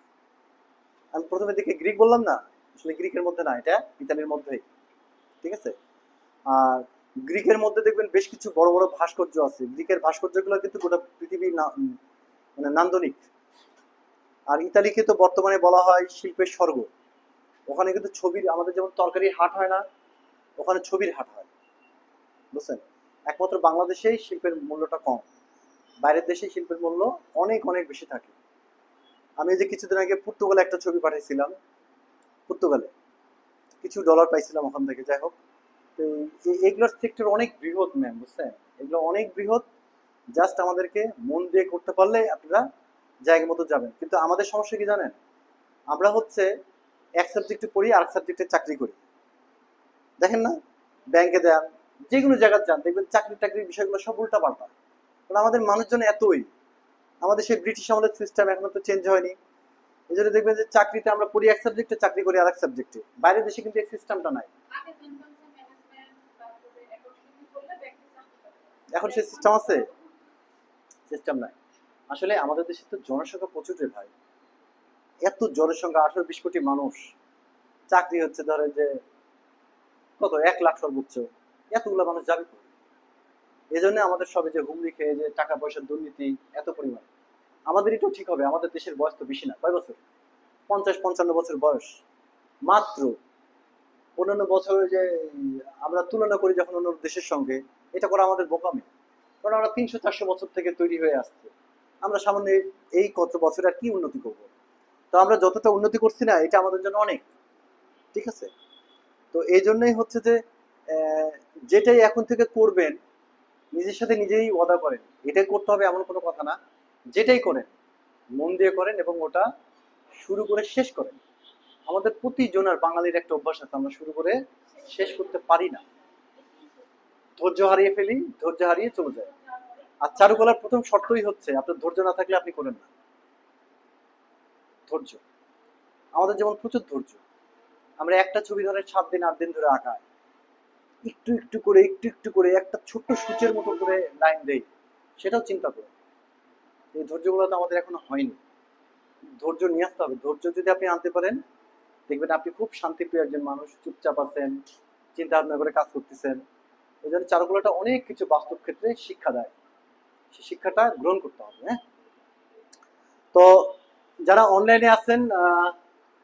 আমি প্রথমে দিকে গ্রিক বললাম না, আসলে গ্রিকের মধ্যে না, এটা ইতালির মধ্যেই। ঠিক আছে? আর গ্রিকের মধ্যে দেখবেন বেশ কিছু বড় বড় ভাস্কর্য আছে। গ্রিকের ভাস্কর্যগুলো কিন্তু গোটা পৃথিবী মানে নান্দনিক। আর ইতালিকে তো বর্তমানে বলা হয় শিল্পের স্বর্গ। ওখানে কিন্তু ছবির, আমাদের যেমন তরকারির হাট হয় না, ওখানে ছবির হাট হয়। বুঝছেন? একমাত্র বাংলাদেশেই শিল্পের মূল্যটা কম, বাইরের দেশে শিল্পের মূল্য অনেক অনেক বেশি থাকে। আমি এই যে কিছুদিন আগে পর্তুগালে একটা ছবি পাঠিয়েছিলাম, পর্তুগালে কিছু ডলার পাইছিলাম ওখান থেকে। যাই হোক, তো এগুলোর সেক্টর অনেক বৃহৎ ম্যাম, বুঝছেন? এগুলো অনেক বৃহৎ। জাস্ট আমাদেরকে মন দিয়ে করতে পারলে আপনারা জায়গা মতো যাবেন। কিন্তু আমাদের সমস্যা কি জানেন? আমরা হচ্ছে এক সাবজেক্টে পড়ি আর এক সাবজেক্টে চাকরি করি। দেখেন না, ব্যাংকে দেন, যে কোনো জায়গায় যান, দেখবেন চাকরি টাকরির বিষয়গুলো সব উল্টা পাল্টা। কারণ আমাদের মানুষজন এতই, আমাদের সেই ব্রিটিশ আমলের সিস্টেম এখনো তো চেঞ্জ হয়নি। এই জন্য দেখবেন যে চাকরিতে আমরা পড়ি এক সাবজেক্টে, চাকরি করি আরেক সাবজেক্টে। বাইরের দেশে কিন্তু এই সিস্টেমটা নাই। এখন সেই সিস্টেম আছে? সিস্টেম নাই। আসলে আমাদের দেশে তো জনসংখ্যা প্রচুর রে ভাই, এত জনসংখ্যা 18-20 কোটি মানুষ, চাকরি হচ্ছে ধরেন যে কত 1 লাখ সর্বোচ্চ, এতগুলো মানুষ যাবে কোথায়? এই জন্য আমাদের সবে যে হুমড়ি খেয়ে যে টাকা পয়সার দুর্নীতি এত পরিমাণ। আমাদের একটু ঠিক হবে, আমাদের দেশের বয়স তো বেশি না, কয় বছর? 50-55 বছর বয়স মাত্র। 15 বছর যে আমরা তুলনা করি যখন অন্য দেশের সঙ্গে, এটা করা আমাদের বোকামি। কারণ আমরা 300-400 বছর থেকে তৈরি হয়ে আসছে। আমরা সামান্য এই কত বছর আর কি উন্নতি করব? তো আমরা যতটা উন্নতি করছি না, এটা আমাদের জন্য অনেক। ঠিক আছে? তো এই জন্যই হচ্ছে যে আহ, যেটাই এখন থেকে করবেন, নিজের সাথে নিজেই ওয়াদা করেন এটাই করতে হবে এমন কোনো কথা না। যেটাই করেন মন দিয়ে করেন এবং ওটা শুরু করে শেষ করেন। আমাদের প্রতিজনের বাঙালির একটা অভ্যাস আছে, আমরা শুরু করে শেষ করতে পারি না, ধৈর্য হারিয়ে ফেলি, ধৈর্য হারিয়ে চলে যায়। আর চারুকলার প্রথম শর্তই হচ্ছে আপনার ধৈর্য না থাকলে আপনি করেন না। ধৈর্য। আমাদের যেমন প্রচুর ধৈর্য, আমরা একটা ছবি ধরে 7 দিন 8 দিন ধরে আঁকাই, একটু একটু করে একটু একটু করে একটা ছোট্ট সূচের মতো করে লাইন দেই, সেটাও চিন্তা করি। এই ধৈর্যগুলো তো আমাদের এখনো হয়নি। ধৈর্য নিয়ে আসতে হবে। ধৈর্য যদি আপনি আনতে পারেন, দেখবেন আপনি খুব শান্তিপ্রিয় একজন মানুষ, চুপচাপ আছেন, চিন্তা ভাবনা করে কাজ করতেছেন। এই জন্য চারুকলাটা অনেক কিছু বাস্তব ক্ষেত্রে শিক্ষা দেয়, সেই শিক্ষাটা গ্রহণ করতে হবে। হ্যাঁ, তো যারা অনলাইনে আছেন,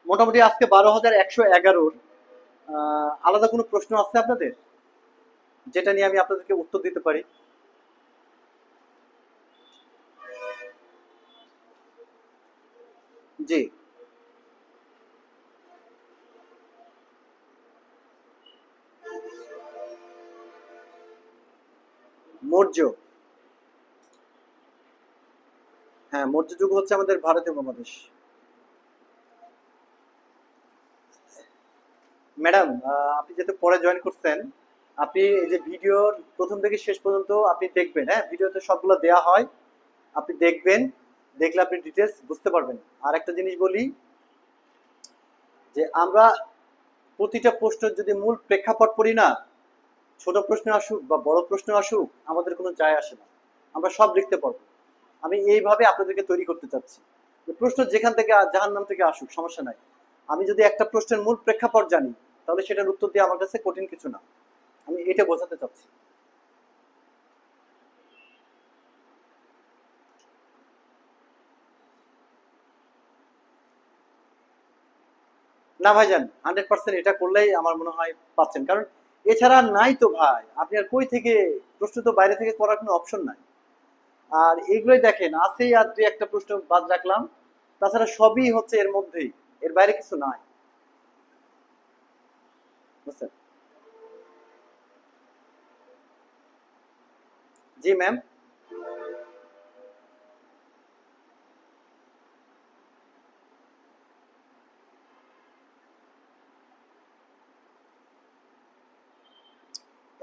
মোটামুটি আজকে 12,111 আলাদা কোনো প্রশ্ন আছে আপনাদের, যেটা নিয়ে আমি আপনাদেরকে উত্তর দিতে পারি? জি। মৌর্য। হ্যাঁ, মৌর্য যুগ হচ্ছে আমাদের ভারতীয় উপমহাদেশ। ম্যাডাম, আপনি যেহেতু পরে জয়েন করছেন, আপনি এই যে ভিডিওর প্রথম থেকে শেষ পর্যন্ত আপনি দেখবেন। হ্যাঁ, ভিডিওতে সবগুলো দেয়া হয়, আপনি দেখবেন। দেখলে আপনি ডিটেলস বুঝতে পারবেন। আর একটা জিনিস বলি, যে আমরা প্রতিটা প্রশ্নের যদি মূল প্রেক্ষাপট পড়ি না, ছোট প্রশ্ন আসুক বা বড় প্রশ্ন আসুক, আমাদের কোনো যায় আসে না, আমরা সব লিখতে পারবো। আমি এইভাবে আপনাদেরকে তৈরি করতে চাচ্ছি, যে প্রশ্ন যেখান থেকে জাহান্নাম থেকে আসুক সমস্যা নাই, আমি যদি একটা প্রশ্নের মূল প্রেক্ষাপট জানি, তাহলে সেটার উত্তর দিয়ে আমার কাছে কঠিন কিছু না। আমি এটা বোঝাতে চাচ্ছি। না ভাইজান, 100% এটা করলেই আমার মনে হয় পাচ্ছেন, কারণ এছাড়া আর নাই তো ভাই। আপনি আর কই থেকে, প্রশ্ন তো বাইরে থেকে করার কোনো অপশন নাই। আর এইগুলোই দেখেন, আছেই আর দুই একটা প্রশ্ন বাদ রাখলাম, তাছাড়া সবই হচ্ছে এর মধ্যেই, এর বাইরে কিছু নাই। বুঝছেন? জি ম্যাম।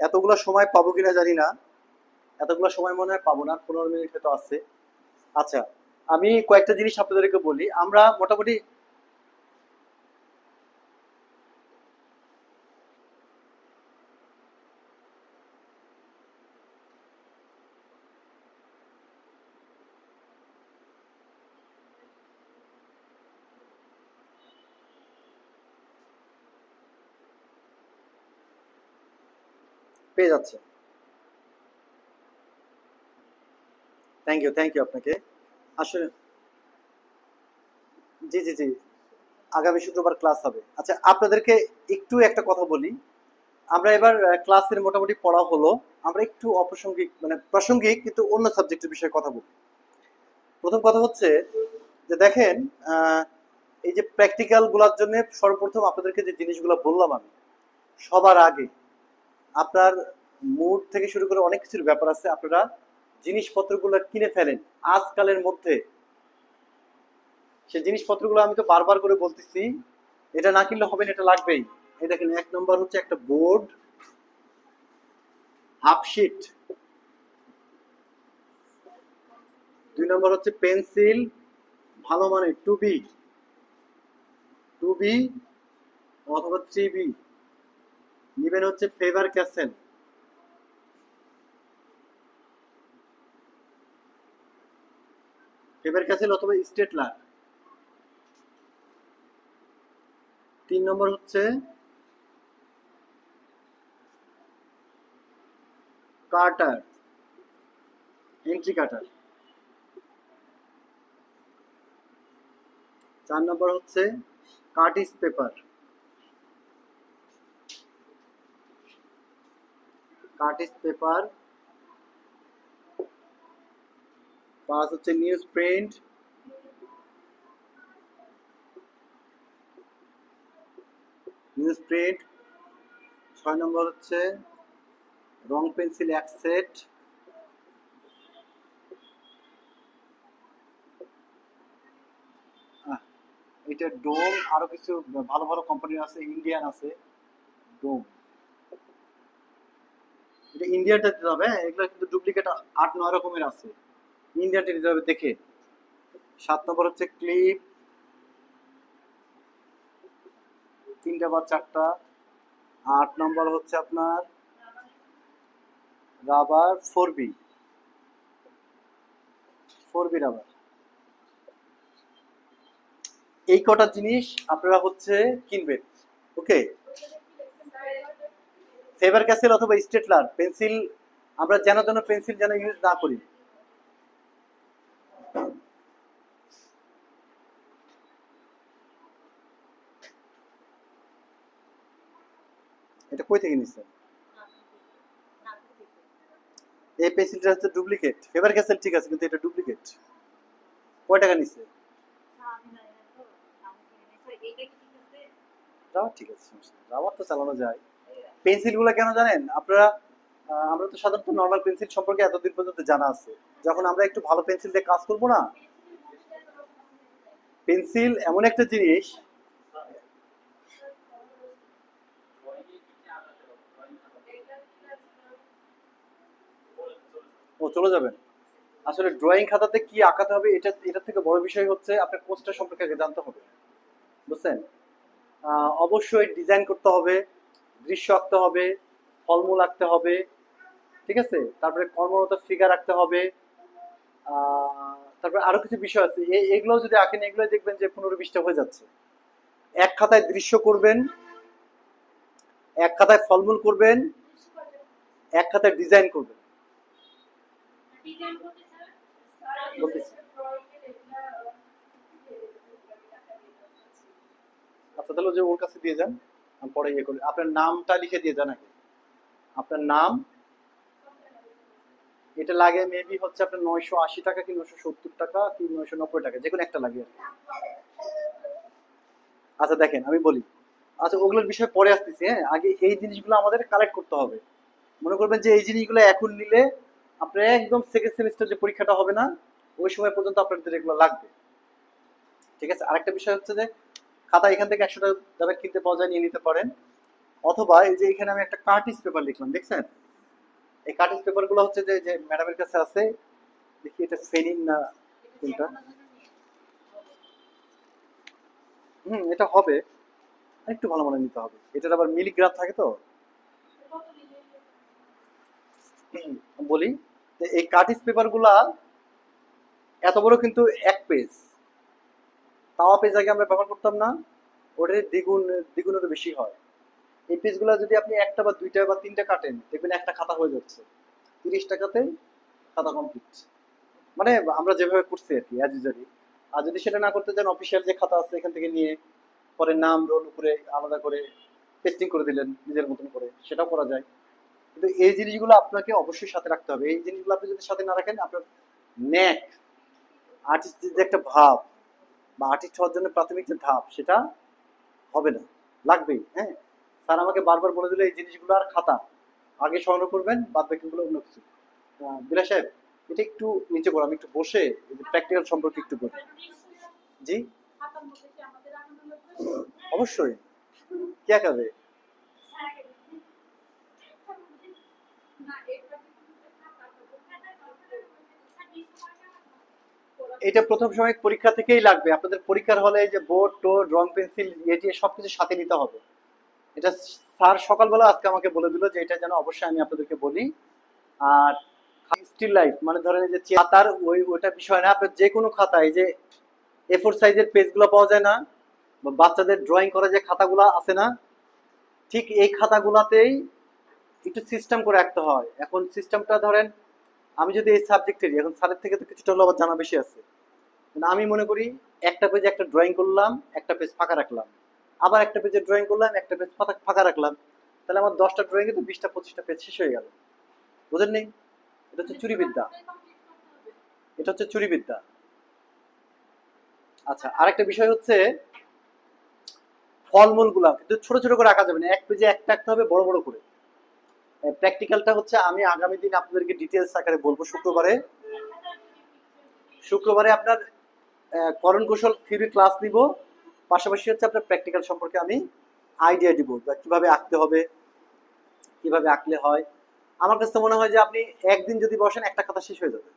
এতগুলো সময় পাবো কিনা জানি না, এতগুলো সময় মনে হয় পাবো না, 15 মিনিট হয়তো আছে। আচ্ছা, আমি কয়েকটা জিনিস আপনাদেরকে বলি। আমরা মোটামুটি পেয়ে যাচ্ছে। থ্যাংক ইউ, থ্যাংক ইউ আপনাকে। আসলে জি জি জি, আগামী শুক্রবার ক্লাস হবে। আচ্ছা, আপনাদেরকে একটু একটা কথা বলি। আমরা এবার ক্লাসের মোটামুটি পড়া হলো, আমরা একটু অপ্রাসঙ্গিক মানে প্রাসঙ্গিক কিন্তু অন্য সাবজেক্টের বিষয়ে কথা বলি। প্রথম কথা হচ্ছে যে দেখেন, আহ, এই যে প্র্যাকটিক্যাল গুলার জন্য সর্বপ্রথম আপনাদেরকে যে জিনিসগুলো বললাম আমি, সবার আগে আপনার মুড থেকে শুরু করে অনেক কিছুর ব্যাপার আছে, আপনারা জিনিসপত্রগুলো কিনে ফেলেন আজকালের মধ্যে। সেই জিনিসপত্রগুলো আমি তো বারবার করে বলতেছি, এটা না কিনলে হবে না, এটা লাগবেই। এই দেখেন, 1 নম্বর হচ্ছে একটা বোর্ড, হাফশিট। 2 নম্বর হচ্ছে পেন্সিল, ভালো মানের টুবি। 2B অথবা 3B। নিবেন হচ্ছে ফেভার ক্যাসেল। ফেভার ক্যাসেল অথবা স্টেটলার। 3 নম্বর হচ্ছে কার্টার, এন্ট্রি কার্টার। 4 নম্বর হচ্ছে কার্টিস পেপার, কার্টিস পেপার। 5 হচ্ছে নিউজ প্রিন্ট, নিউজ প্রিন্ট। 6 নম্বর হচ্ছে রং পেন্সিল এক সেট। এটা ডোম, আরো কিছু ভালো ভালো কোম্পানি আছে, ইন্ডিয়ান আছে ডোম। এটা ইন্ডিয়ানটা দিতে হবে, হ্যাঁ এগুলো কিন্তু ডুপ্লিকেট 8-9 রকমের আছে, ইন্ডিয়ানটা দিতে হবে দেখে। 7 নম্বর হচ্ছে ক্লিপ, 3টা বা 4টা। 8 নম্বর হচ্ছে আপনার রাবার 4B, 4B রাবার। এই কটা জিনিস আপনারা হচ্ছে কিনবেন। ওকে, ফেভার ক্যাসেল অথবা স্টেটলার পেন্সিল। আমরা যেন যেন পেন্সিল যেন ইউজ না করি। এটা কই থেকে নিছেন? এই পেন্সিলটা হচ্ছে ডুপ্লিকেট। ফেভার ক্যাসেল ঠিক আছে, কিন্তু এটা ডুপ্লিকেট। কয় টাকা নিছে? রাবার ঠিক আছে, সমস্যা নেই, রাবার তো চালানো যায়। পেন্সিল গুলো কেন জানেন আপনারা? আমরা তো সাধারণত নর্মাল পেন্সিল সম্পর্কে এতদিন পর্যন্ত জানা আছে। যখন আমরা একটু ভালো পেন্সিল দিয়ে কাজ করবো না, পেন্সিল এমন একটা জিনিস। ও চলে যাবেন। আসলে ড্রয়িং খাতাতে কি আঁকাতে হবে, এটা থেকে বড় বিষয় হচ্ছে আপনার কোর্সটা সম্পর্কে আগে জানতে হবে, বুঝছেন? অবশ্যই ডিজাইন করতে হবে, দৃশ্য আঁকতে হবে, ফলমূল আঁকতে হবে, ঠিক আছে? তারপরে কর্মরত ফিগার আঁকতে হবে। তারপরে আরো কিছু বিষয় আছে, এগুলো যদি আঁকেন এগুলো দেখবেন যে 15-20টা হয়ে যাচ্ছে। এক খাতায় দৃশ্য করবেন, এক খাতায় ফলমূল করবেন, এক খাতায় ডিজাইন করবেন। বলতেছি। আচ্ছা তাহলে যে ওর কাছে দিয়ে যান, আমি পরে ইয়ে করি। আপনার নামটা লিখে দিয়ে যান আগে, আপনার নাম। এটা লাগে মেবি হচ্ছে আপনার 980 টাকা কি 970 টাকা কি 990 টাকা, যে কোনো একটা লাগে আর কি। আচ্ছা দেখেন আমি বলি, আচ্ছা ওগুলোর বিষয়ে পরে আসতেছি, হ্যাঁ আগে এই জিনিসগুলো আমাদের কালেক্ট করতে হবে। মনে করবেন যে এই জিনিসগুলো এখন নিলে আপনার একদম সেকেন্ড সেমিস্টার যে পরীক্ষাটা হবে না, ওই সময় পর্যন্ত আপনাদের এগুলো লাগবে। ঠিক আছে, আরেকটা বিষয় হচ্ছে যে খাতা এখান থেকে 100 টাকা দামের কিনতে পাওয়া যায়, নিয়ে নিতে পারেন। অথবা এই যে এখানে আমি একটা কার্টিস পেপার লিখলাম, দেখছেন? এই কার্টিস পেপার গুলো হচ্ছে যে যে ম্যাডামের কাছে আছে। দেখি এটা ফেনিন না কোনটা। এটা হবে, একটু ভালো মনে নিতে হবে, এটার আবার মিলিগ্রাম থাকে তো। বলি যে এই কার্টিস পেপার গুলা এত বড় কিন্তু 1 পেজ, তাওয়া পেজ আগে আমরা ব্যবহার করতাম না, ওটার দ্বিগুণ, দ্বিগুণেরও বেশি হয়। এই পেজগুলো যদি আপনি একটা বা দুইটা বা তিনটা কাটেন দেখবেন একটা খাতা হয়ে যাচ্ছে, 30 টাকাতে খাতা কমপ্লিট। মানে আমরা যেভাবে করছি আর কি অ্যাজ ইউজুয়ালি। আর যদি সেটা না করতে চান, অফিসিয়াল যে খাতা আছে এখান থেকে নিয়ে পরে নাম রোল উপরে আলাদা করে পেস্টিং করে দিলেন নিজের মতন করে, সেটাও করা যায়। কিন্তু এই জিনিসগুলো আপনাকে অবশ্যই সাথে রাখতে হবে। এই জিনিসগুলো আপনি যদি সাথে না রাখেন, আপনার ন্যাক, আর্টিস্টের যে একটা ভাব বা আর্টিস্ট হওয়ার জন্য প্রাথমিক যে ধাপ, সেটা হবে না, লাগবেই। হ্যাঁ, স্যার আমাকে বারবার বলে দিলে এই জিনিসগুলো আর খাতা আগে সংগ্রহ করবেন, বাদ বাকিগুলো অন্য কিছু। বিলাস সাহেব, এটা একটু নিচে করো, আমি একটু বসে প্র্যাকটিক্যাল সম্পর্কে একটু বলি। জি অবশ্যই, কে খাবে? এটা প্রথম সময় পরীক্ষা থেকেই লাগবে, আপনাদের পরীক্ষার হলে যে বোর্ড টোড রং পেন্সিল এটি সবকিছু সাথে নিতে হবে। এটা স্যার সকালবেলা আজকে আমাকে বলে দিল যে এটা যেন অবশ্যই আমি আপনাদেরকে বলি। আর স্টিল লাইফ মানে ধরেন যে খাতার ওইটা বিষয় না, আপনার যে কোনো খাতায় যে A4 সাইজের পেজগুলো পাওয়া যায় না, বা বাচ্চাদের ড্রয়িং করা যে খাতাগুলো আছে না, ঠিক এই খাতাগুলাতেই একটু সিস্টেম করে রাখতে হয়। এখন সিস্টেমটা ধরেন আমি যদি এই সাবজেক্টেরই, এখন স্যারের থেকে তো কিছুটা হলেও আবার জানা বেশি আছে, আমি মনে করি একটা পেজে একটা ড্রয়িং করলাম, একটা পেজ ফাঁকা রাখলাম, আবার একটা পেজে ড্রয়িং করলাম, একটা পেজ ফাঁকা রাখলাম, তাহলে আমার 10টা ড্রয়িংয়ে তো 20টা 25টা পেজ শেষ হয়ে গেল। বুঝেন নেই? এটা হচ্ছে চুরিবিদ্যা, এটা হচ্ছে চুরিবিদ্যা। আচ্ছা, আরেকটা বিষয় হচ্ছে ফলমূল গুলা কিন্তু ছোট ছোট করে আঁকা যাবে না, এক পেজে একটা আঁকতে হবে বড় বড় করে। প্র্যাকটিক্যালটা হচ্ছে আমি আগামী দিন আপনাদেরকে ডিটেলস আকারে বলবো শুক্রবারে। শুক্রবারে আপনার করণ কৌশল থিওরি ক্লাস নিব, পাশাপাশি হচ্ছে আপনার প্র্যাকটিক্যাল সম্পর্কে আমি আইডিয়া দিব, কিভাবে আঁকতে হবে, কিভাবে আঁকলে হয়। আমার কাছে মনে হয় যে আপনি একদিন যদি বসেন একটা কথা শেষ হয়ে যাবে।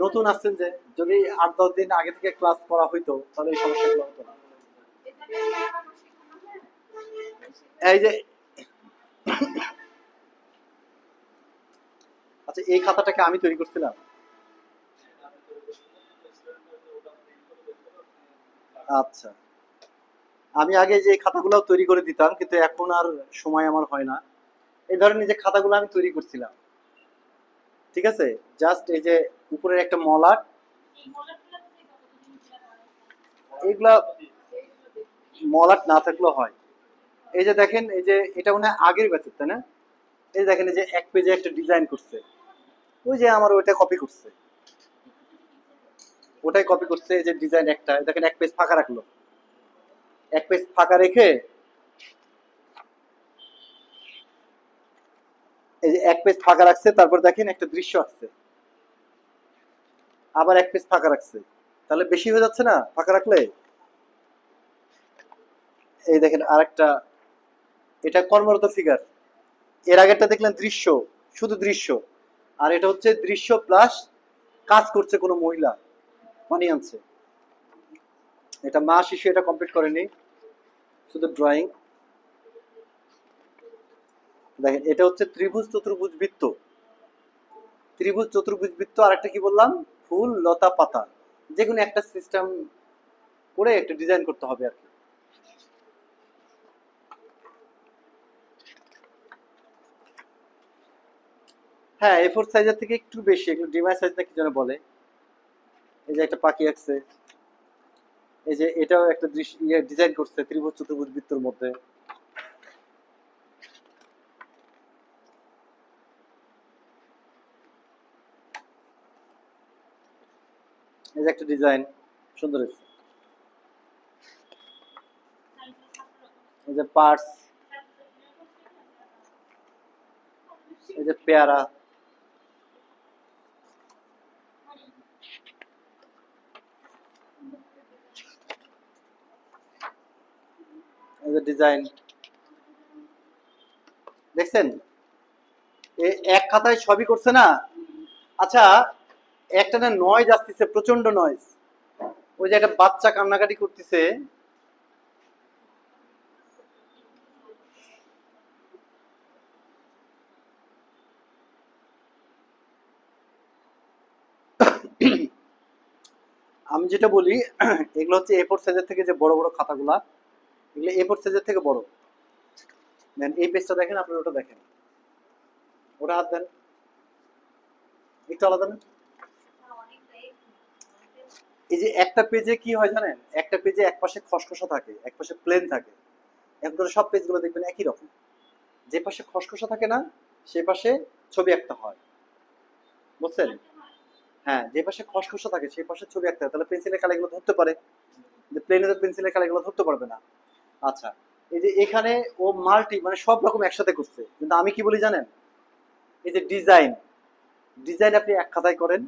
নতুন আসছেন যে, যদি 8-10 দিন আগে থেকে ক্লাস করা হইতো তাহলে এই সমস্যাগুলো হতো না। এই যে আচ্ছা, এই খাতাটাকে আমি তৈরি করছিলাম। আচ্ছা, আমি আগে যে খাতাগুলো তৈরি করে দিতাম, কিন্তু এখন আর সময় আমার হয় না। এই ধরেন এই যে খাতাগুলো আমি তৈরি করছিলাম, ঠিক আছে, জাস্ট এই যে উপরের একটা মলাট, এইগুলা মলাট না থাকলেও হয়। এই যে দেখেন, এই যে এটা মনে হয় আগের ব্যাচের, তাই না? এই দেখেন, এই যে এক পেজে একটা ডিজাইন করছে, ওই যে আমার ওইটা কপি করছে, ওটাই কপি করছে। এই যে ডিজাইন একটা দেখেন, এক পেজ ফাঁকা রাখলো, এক পেজ ফাঁকা রেখে এই যে এক পেজ ফাঁকা রাখছে, তারপর দেখেন একটা দৃশ্য আসছে, আবার এক পেজ ফাঁকা রাখছে, তাহলে বেশি হয়ে যাচ্ছে না ফাঁকা রাখলে? এই দেখেন আরেকটা, এটা কর্মরত ফিগার। এর আগেরটা দেখলেন দৃশ্য, শুধু দৃশ্য, আর এটা হচ্ছে দৃশ্য প্লাস কাজ করছে কোনো মহিলা, পানি আনছে। এটা মা শিশু, এটা কমপ্লিট করেনি, শুধু ড্রয়িং। দেখেন এটা হচ্ছে ত্রিভুজ চতুর্ভুজ বৃত্ত, ত্রিভুজ চতুর্ভুজ বৃত্ত। আর একটা কি বললাম, ফুল লতা পাতা, যে কোনো একটা সিস্টেম করে একটা ডিজাইন করতে হবে আর কি। হ্যাঁ, A4 সাইজের থেকে একটু বেশি, একটু ডিমাই সাইজ না কি যেন বলে। এই যে একটা পাখি আঁকছে, এই যে এটাও একটা দৃশ্য ডিজাইন করছে ত্রিভুজ চতুর্ভুজ বৃত্তর মধ্যে। এই যে একটা ডিজাইন সুন্দর হয়েছে। এই যে পার্টস, এই যে পেয়ারা, এই যে ডিজাইন, দেখছেন? এক খাতায় সবই করছে না? আচ্ছা, একটা না নয়েজ আসতেছে, প্রচন্ড নয়েজ, ওই যে একটা বাচ্চা কান্নাকাটি করতেছে। আমি যেটা বলি, এগুলো হচ্ছে A4 সাইজের থেকে যে বড় বড় খাতাগুলা, এগুলো A4 সাইজের থেকে বড়। দেন এই পেজটা দেখেন, আপনি ওটা দেখেন, ওটা হাত দেন, একটু আলাদা না? এই যে একটা পেজে কি হয় জানেন, একটা পেজে এক পাশে খসখসা থাকে, এক পাশে প্লেন থাকে। এখন সব পেজগুলো দেখবেন একই রকম, যে পাশে খসখসা থাকে না সে পাশে ছবি আঁকতে হয়, বুঝছেন? হ্যাঁ, যে পাশে খসখসা থাকে সেই পাশে ছবি আঁকতে হয়, তাহলে পেন্সিলের কালিগুলো ধরতে পারে। যে প্লেনে তো পেন্সিলের কালিগুলো ধরতে পারবে না। আচ্ছা, এই যে এখানে ও মাল্টি মানে সব রকম একসাথে করছে, কিন্তু আমি কি বলি জানেন, এই যে ডিজাইন, ডিজাইন আপনি এক খাতায় করেন,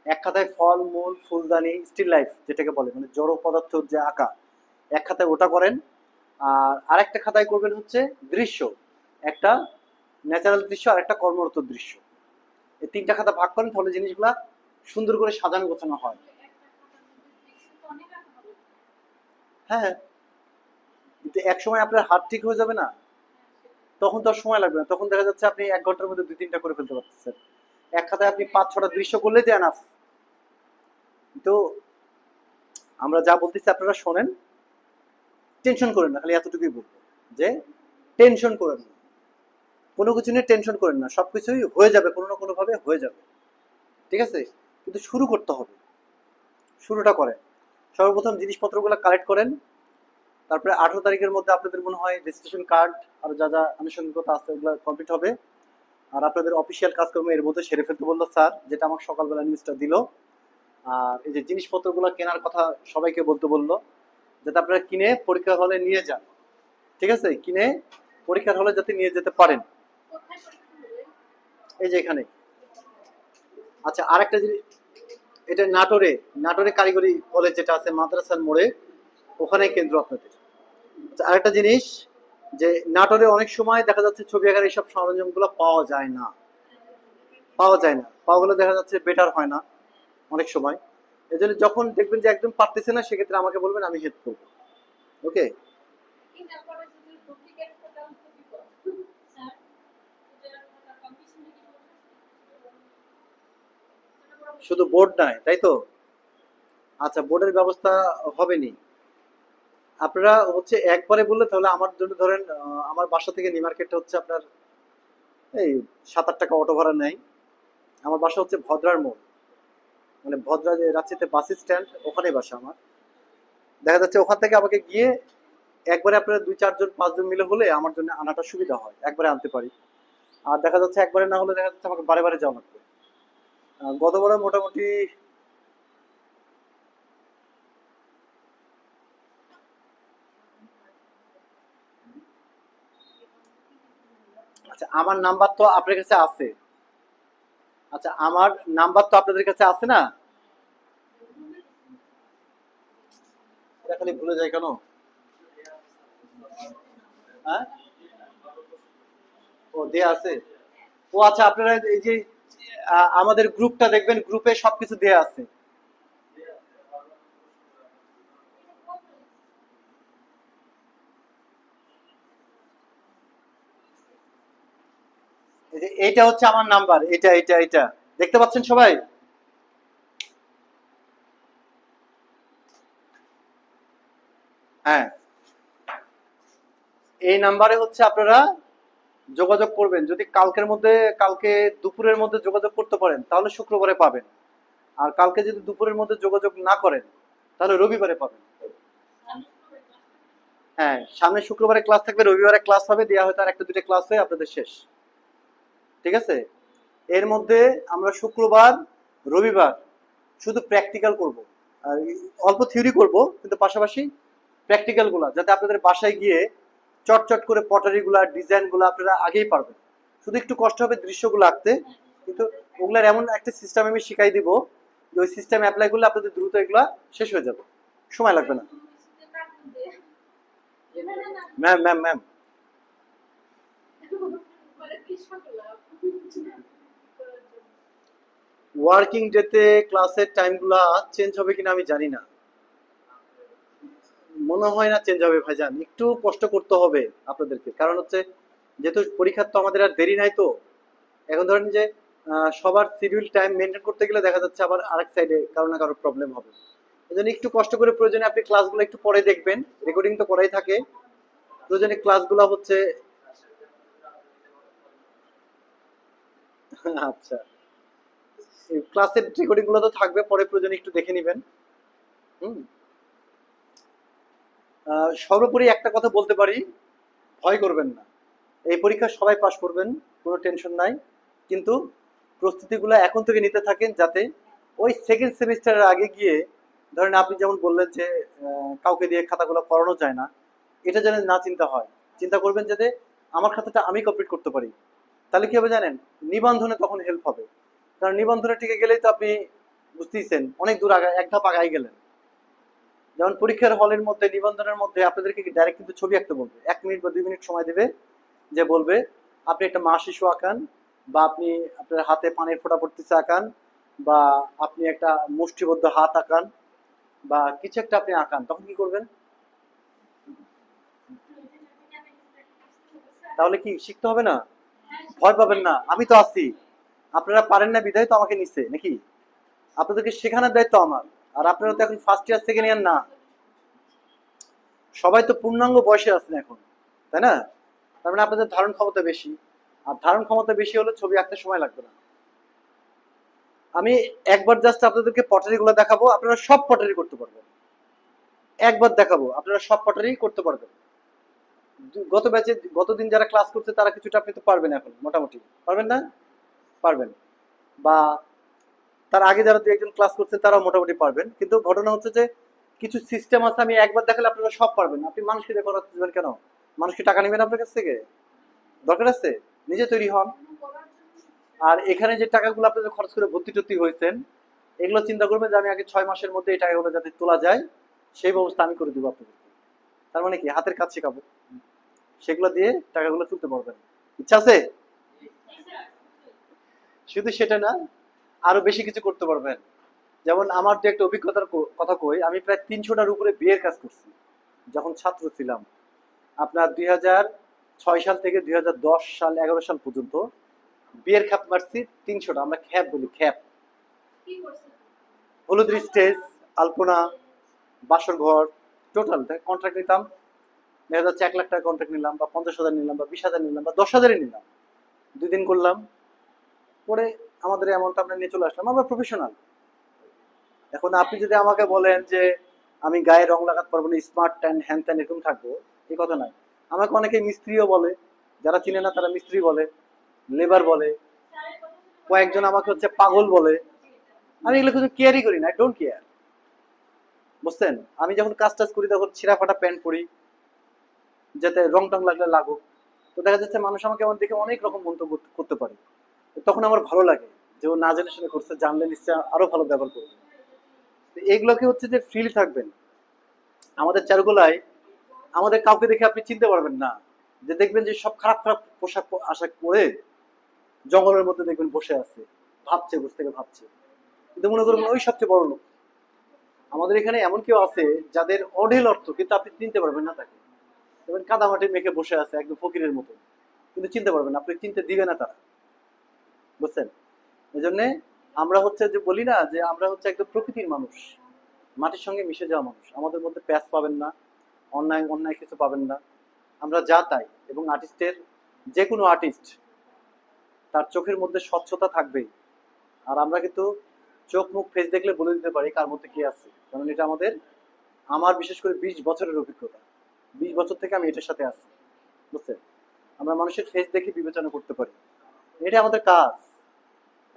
এক খাতায় ফল মূল ফুলদানি স্টিল লাইফ যেটাকে বলে, মানে জড় পদার্থ যে আঁকা, এক খাতায় ওটা করেন। আর আরেকটা খাতায় করবেন হচ্ছে দৃশ্য, একটা ন্যাচারাল দৃশ্য আর একটা কর্মরত দৃশ্য। এই 3টা খাতা ভাগ করেন তাহলে জিনিসগুলা সুন্দর করে সাজানো গোছানো হয়। হ্যাঁ, কিন্তু এক সময় আপনার হাত ঠিক হয়ে যাবে না, তখন তো আর সময় লাগবে না, তখন দেখা যাচ্ছে আপনি 1 ঘন্টার মধ্যে 2-3টা করে ফেলতে পারতেছেন। এক খাতায় আপনি 5-6টা দৃশ্য করলেই তো এনাফ। তো আমরা যা বলতেছি আপনারা শোনেন, টেনশন করেন না, খালি এতটুকুই বলবো যে টেনশন করেন না, কোনো কিছু নিয়ে টেনশন করেন না, সবকিছুই হয়ে যাবে, কোনো না কোনো ভাবে হয়ে যাবে, ঠিক আছে? কিন্তু শুরু করতে হবে, শুরুটা করেন। সর্বপ্রথম জিনিসপত্রগুলো কালেক্ট করেন, তারপরে 18 তারিখের মধ্যে আপনাদের মনে হয় রেজিস্ট্রেশন কার্ড আর যা যা আনুষঙ্গিকতা আছে ওগুলো কমপ্লিট হবে। আর আপনাদের অফিসিয়াল কাজকর্ম এর মধ্যে সেরে ফেলতে বললো স্যার, যেটা আমার সকালবেলা নিউজটা দিল। আর এই যে জিনিসপত্রগুলো কেনার কথা সবাইকে বলতে বললো, যাতে আপনারা কিনে পরীক্ষার হলে নিয়ে যান, ঠিক আছে? কিনে পরীক্ষার হলে যাতে নিয়ে যেতে পারেন। এই যে এখানে। আচ্ছা, আরেকটা জিনিস, এটা নাটোরে, নাটোরে কারিগরি কলেজ যেটা আছে মাদ্রাসার মোড়ে, ওখানে কেন্দ্র আপনাদের। আচ্ছা, আরেকটা জিনিস, যে নাটোরে অনেক সময় দেখা যাচ্ছে ছবি আঁকার এইসব সরঞ্জামগুলো পাওয়া যায় না, পাওয়া যায় না, পাওয়া গেলে দেখা যাচ্ছে বেটার হয় না অনেক সময়। এই জন্য যখন দেখবেন যে একদম পারতেছে না, সেক্ষেত্রে আমাকে বলবেন, আমি হেল্প করবো। ওকে? শুধু বোর্ড নাই, তাই তো? আচ্ছা, বোর্ডের ব্যবস্থা হবে নি। আপনারা হচ্ছে একবারে বললে তাহলে আমার জন্য ধরেন আমার বাসা থেকে নিউ মার্কেটটা হচ্ছে আপনার এই 7-8 টাকা অটো ভাড়া নেয়। আমার বাসা হচ্ছে ভদ্রার মোড়, মানে ভদ্রা যে রাঁচিতে বাস স্ট্যান্ড, ওখানেই বাসা আমার। দেখা যাচ্ছে ওখান থেকে আমাকে গিয়ে একবারে আপনারা 2-4 জন 5 জন মিলে হলে আমার জন্য আনাটা সুবিধা হয়, একবারে আনতে পারি। আর দেখা যাচ্ছে একবারে না হলে দেখা যাচ্ছে আমাকে বারে বারে যাওয়া লাগবে। গতবারে মোটামুটি, আচ্ছা আমার নাম্বার তো আপনার কাছে আছে। আচ্ছা, আমার নাম্বার তো আপনাদের কাছে আছে না? এটা খালি ভুলে যায় কেন? হ্যাঁ, ও দেয়া আছে। ও আচ্ছা, আপনারা এই যে আমাদের গ্রুপটা দেখবেন, গ্রুপে সবকিছু দেয়া আছে। এই যে এইটা হচ্ছে আমার নাম্বার, এটা দেখতে পাচ্ছেন সবাই? হ্যাঁ, এই নাম্বারে হচ্ছে আপনারা যোগাযোগ করবেন। যদি কালকের মধ্যে, কালকে দুপুরের মধ্যে যোগাযোগ করতে পারেন তাহলে শুক্রবারে পাবেন। আর কালকে যদি দুপুরের মধ্যে যোগাযোগ না করেন তাহলে রবিবারে পাবেন। হ্যাঁ, সামনে শুক্রবারে ক্লাস থাকবে, রবিবারে ক্লাস হবে, দেওয়া হয়তো আর 1-2টা ক্লাস হয়ে আপনাদের শেষ, ঠিক আছে? এর মধ্যে আমরা শুক্রবার রবিবার শুধু প্র্যাকটিক্যাল করব, আর অল্প থিওরি করব, কিন্তু পাশাপাশি প্র্যাকটিক্যাল গুলা যাতে আপনাদের বাসায় গিয়ে চটচট করে পটারি গুলা ডিজাইন গুলা আপনারা আগেই পারবেন। শুধু একটু কষ্ট হবে দৃশ্যগুলো আঁকতে, কিন্তু ওগুলার এমন একটা সিস্টেম আমি শিখাই দিব যে ওই সিস্টেম অ্যাপ্লাই করলে আপনাদের দ্রুত এগুলা শেষ হয়ে যাবে, সময় লাগবে না। ম্যাম ম্যাম ম্যাম, ওয়ার্কিং ডেতে ক্লাসের টাইমগুলা চেঞ্জ হবে কিনা আমি জানি না, মনে হয় না চেঞ্জ হবে ভাইজান, একটু কষ্ট করতে হবে আপনাদেরকে। কারণ হচ্ছে যেহেতু পরীক্ষার তো আমাদের আর দেরি নাই, তো এখন ধরেন যে সবার শিডিউল টাইম মেনটেন করতে গেলে দেখা যাচ্ছে আবার আরেক সাইডে কারো না কারো প্রবলেম হবে। এই জন্য একটু কষ্ট করে প্রয়োজনে আপনি ক্লাসগুলো একটু পরে দেখবেন, রেকর্ডিং তো করাই থাকে, প্রয়োজনে ক্লাসগুলো হচ্ছে। আচ্ছা, ক্লাসের রেকর্ডিং গুলো তো থাকবে, পরে প্রয়োজনে একটু দেখে নেবেন। হুম। সর্বোপরি একটা কথা বলতে পারি, ভয় করবেন না, এই পরীক্ষা সবাই পাশ করবেন, কোনো টেনশন নাই। কিন্তু প্রস্তুতিগুলো এখন থেকে নিতে থাকেন, যাতে ওই সেকেন্ড সেমিস্টারের আগে গিয়ে, ধরেন আপনি যেমন বললেন যে কাউকে দিয়ে খাতাগুলো করানো যায় না, এটা যেন না চিন্তা হয়। চিন্তা করবেন যাতে আমার খাতাটা আমি কমপ্লিট করতে পারি। তাহলে কি হবে জানেন? নিবন্ধনে তখন হেল্প হবে। কারণ নিবন্ধনে টিকে গেলেই তো আপনি বুঝতেইছেন অনেক দূর আগে, এক ধাপ আগাই গেলেন। যেমন পরীক্ষার হলের মধ্যে নিবন্ধনের মধ্যে আপনাদেরকে ডাইরেক্ট কিন্তু ছবি আঁকতে বলবে, 1 মিনিট বা 2 মিনিট সময় দেবে, যে বলবে আপনি একটা মা শিশু আঁকান, বা আপনি আপনার হাতে পানির ফোঁটা পড়তেছে আঁকান, বা আপনি একটা মুষ্টিবদ্ধ হাত আঁকান, বা কিছু একটা আপনি আঁকান, তখন কি করবেন? তাহলে কি শিখতে হবে না? ভয় পাবেন না, আমি তো আছি। আপনারা পারেন না বিধায় তো আমাকে নিচ্ছে নাকি? আপনাদেরকে শেখানোর দায়িত্ব আমার। আর আপনারা তো এখন ফার্স্ট ইয়ার সেকেন্ড ইয়ার না, সবাই তো পূর্ণাঙ্গ বয়সে আছেন এখন, তাই না? তার মানে আপনাদের ধারণ ক্ষমতা বেশি। আর ধারণ ক্ষমতা বেশি হলে ছবি আঁকতে সময় লাগবে না। আমি একবার জাস্ট আপনাদেরকে পটারি গুলো দেখাবো, আপনারা সব পটারি করতে পারবেন। একবার দেখাবো, আপনারা সব পটারি করতে পারবেন। গত ব্যাচে গতদিন যারা ক্লাস করছে তারা কিছুটা আপনি তো পারবেন, এখন মোটামুটি পারবেন না? পারবেন। বা তার আগে যারা দু একজন ক্লাস করছে তারাও মোটামুটি পারবেন, কিন্তু ঘটনা হচ্ছে যে কিছু সিস্টেম আছে আমি একবার দেখালে আপনারা সব পারবেন। আপনি মানুষকে দিয়ে করাতে দেবেন কেন? মানুষকে টাকা নেবেন আপনার কাছ থেকে? দরকার আছে? নিজে তৈরি হন। আর এখানে যে টাকাগুলো আপনাদের খরচ করে ভর্তি টর্তি হয়েছেন, এগুলো চিন্তা করবেন যে আমি আগে 6 মাসের মধ্যে এই টাকাগুলো যাতে তোলা যায় সেই ব্যবস্থা আমি করে দেবো আপনাদের। তার মানে কি হাতের কাজ শেখাবো, সেগুলো দিয়ে টাকাগুলো তুলতে পারবেন। ইচ্ছা আছে? শুধু সেটা না, আরো বেশি কিছু করতে পারবেন। যেমন আমার যে একটা অভিজ্ঞতার কথা কই, আমি প্রায় 300টার উপরে বিয়ের কাজ করছি যখন ছাত্র ছিলাম। আপনার 2006 সাল থেকে 2010 সাল 11 সাল পর্যন্ত বিয়ের খ্যাপ মারছি 300টা। আমরা খ্যাপ বলি, খ্যাপ। হলুদ স্টেজ, আলপনা, বাসর ঘর, টোটাল কন্ট্রাক্ট নিতাম। দেখা যাচ্ছে 1 লাখ টাকা কন্ট্রাক্ট নিলাম, বা 50,000 নিলাম, বা 20,000 নিলাম, বা 10,000 নিলাম। 2 দিন করলাম, পরে আমাদের অ্যামাউন্ট আমরা নিয়ে চলে আসলাম। আমরা প্রফেশনাল। এখন আপনি যদি আমাকে বলেন যে আমি গায়ে রং লাগাতে পারবো না, স্মার্ট ট্যান হ্যান ত্যান এরকম থাকবো, এই কথা নয়। আমাকে অনেকে মিস্ত্রিও বলে, যারা চিনে না তারা মিস্ত্রি বলে, লেবার বলে, কয়েকজন আমাকে হচ্ছে পাগল বলে। আমি এগুলো কিছু কেয়ারই করি না, আই ডোন্ট কেয়ার। বুঝছেন? আমি যখন কাজ টাজ করি তখন ছিঁড়া ফাটা প্যান্ট পরি, যাতে রং টং লাগলে লাগুক। তো দেখা যাচ্ছে মানুষ আমাকে আমার দেখে অনেক রকম মন্তব্য করতে পারে। তখন আমার ভালো লাগে যে ও না জেনে শুনে করছে, জানলে নিশ্চয় আরো ভালো ব্যবহার করবে। তো এগুলোকে হচ্ছে যে ফ্রিলি থাকবেন। আমাদের চারুকলায় আমাদের কাউকে দেখে আপনি চিনতে পারবেন না, যে দেখবেন যে সব খারাপ খারাপ পোশাক আশাক পরে জঙ্গলের মধ্যে দেখবেন বসে আছে, ভাবছে, বসে থেকে ভাবছে, কিন্তু মনে করবেন ওই সবচেয়ে বড় লোক। আমাদের এখানে এমন কেউ আছে যাদের অঢেল অর্থ, কিন্তু আপনি চিনতে পারবেন না তাকে। দেখবেন কাদামাটি মেখে বসে আছে একদম ফকিরের মতো, কিন্তু চিনতে পারবেন না, আপনি চিনতে দিবে না তারা। বুঝছেন? এই জন্য আমরা হচ্ছে যে বলি না যে আমরা হচ্ছে একদম প্রকৃতির মানুষ, মাটির সঙ্গে মিশে যাওয়া মানুষ। আমাদের মধ্যে প্যাচ পাবেন না, অন্যায় অন্যায় কিছু পাবেন না। আমরা যা তাই। এবং আর্টিস্টের, যে কোনো আর্টিস্ট, তার চোখের মধ্যে স্বচ্ছতা থাকবেই। আর আমরা কিন্তু চোখ মুখ ফেস দেখলে বলে দিতে পারি কার মধ্যে কি আছে, কারণ এটা আমাদের, আমার বিশেষ করে 20 বছরের অভিজ্ঞতা। 20 বছর থেকে আমি এটার সাথে আছি। বুঝছেন? আমরা মানুষের ফেস দেখে বিবেচনা করতে পারি, এটা আমাদের কাজ।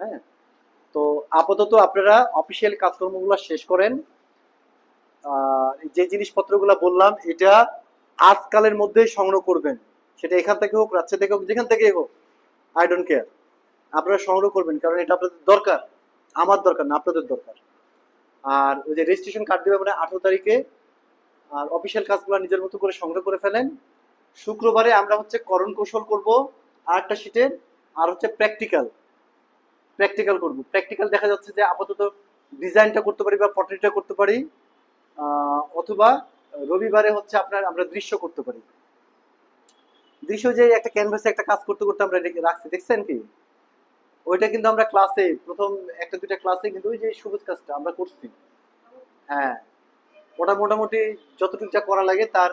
হ্যাঁ। তো আপাতত আপনারা অফিসিয়াল কাজকর্মগুলো শেষ করেন। যে জিনিসপত্রগুলো বললাম এটা আজকালের মধ্যেই সংগ্রহ করবেন। সেটা এখান থেকে হোক, রাজ্য থেকে হোক, যেখান থেকেই হোক, আই ডোন্ট কেয়ার। আপনারা সংগ্রহ করবেন, কারণ এটা আপনাদের দরকার। আমার দরকার না, আপনাদের দরকার। আর ওই যে রেজিস্ট্রেশন কার্ড দেবে মানে 18 তারিখে। আর অফিসিয়াল কাজগুলো নিজের মতো করে সংগ্রহ করে ফেলেন। শুক্রবারে আমরা হচ্ছে করণ কৌশল করব, আর একটা শীটের, আর হচ্ছে প্র্যাকটিক্যাল। প্র্যাকটিক্যাল করব। প্র্যাকটিক্যাল দেখা যাচ্ছে যে আপাতত ডিজাইনটা করতে পারি বা পট্রেটটা করতে পারি, অথবা রবিবারে হচ্ছে আপনার আমরা দৃশ্য করতে পারি। দৃশ্য যে একটা ক্যানভাসে একটা কাজ করতে করতে আমরা রাখছি, দেখছেন কি? ওইটা কিন্তু আমরা ক্লাসে প্রথম একটা দুইটা ক্লাসে কিন্তু ওই যে সবুজ কাজটা আমরা করছি। হ্যাঁ, ওটা মোটামুটি যতটুকু যা করা লাগে তার,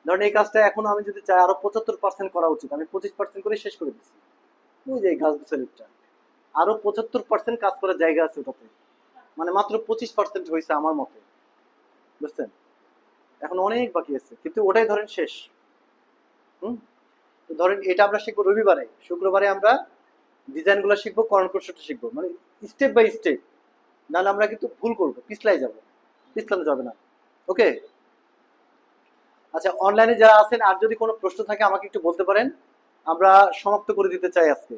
ধরেন এই কাজটা এখনো আমি যদি চাই আরো 75% করা উচিত, আমি 25% করে শেষ করে দিচ্ছি। ওই যে গাছ গুছালিটা আরো 75% কাজ করার জায়গা আছে ওটাতে, মানে মাত্র 25% হয়েছে আমার মতে। বুঝছেন? এখন অনেক বাকি আছে, কিন্তু ওটাই ধরেন শেষ। হুম। তো ধরেন এটা আমরা শিখবো রবিবারে, শুক্রবারে আমরা ডিজাইন গুলো শিখবো, করণ কৌশলটা শিখবো, মানে স্টেপ বাই স্টেপ। নাহলে আমরা কিন্তু ভুল করবো, পিছলাই যাবো, পিছলানো যাবে না। ওকে? আচ্ছা, অনলাইনে যারা আছেন আর যদি কোনো প্রশ্ন থাকে আমাকে একটু বলতে পারেন, আমরা সমাপ্ত করে দিতে চাই আজকে।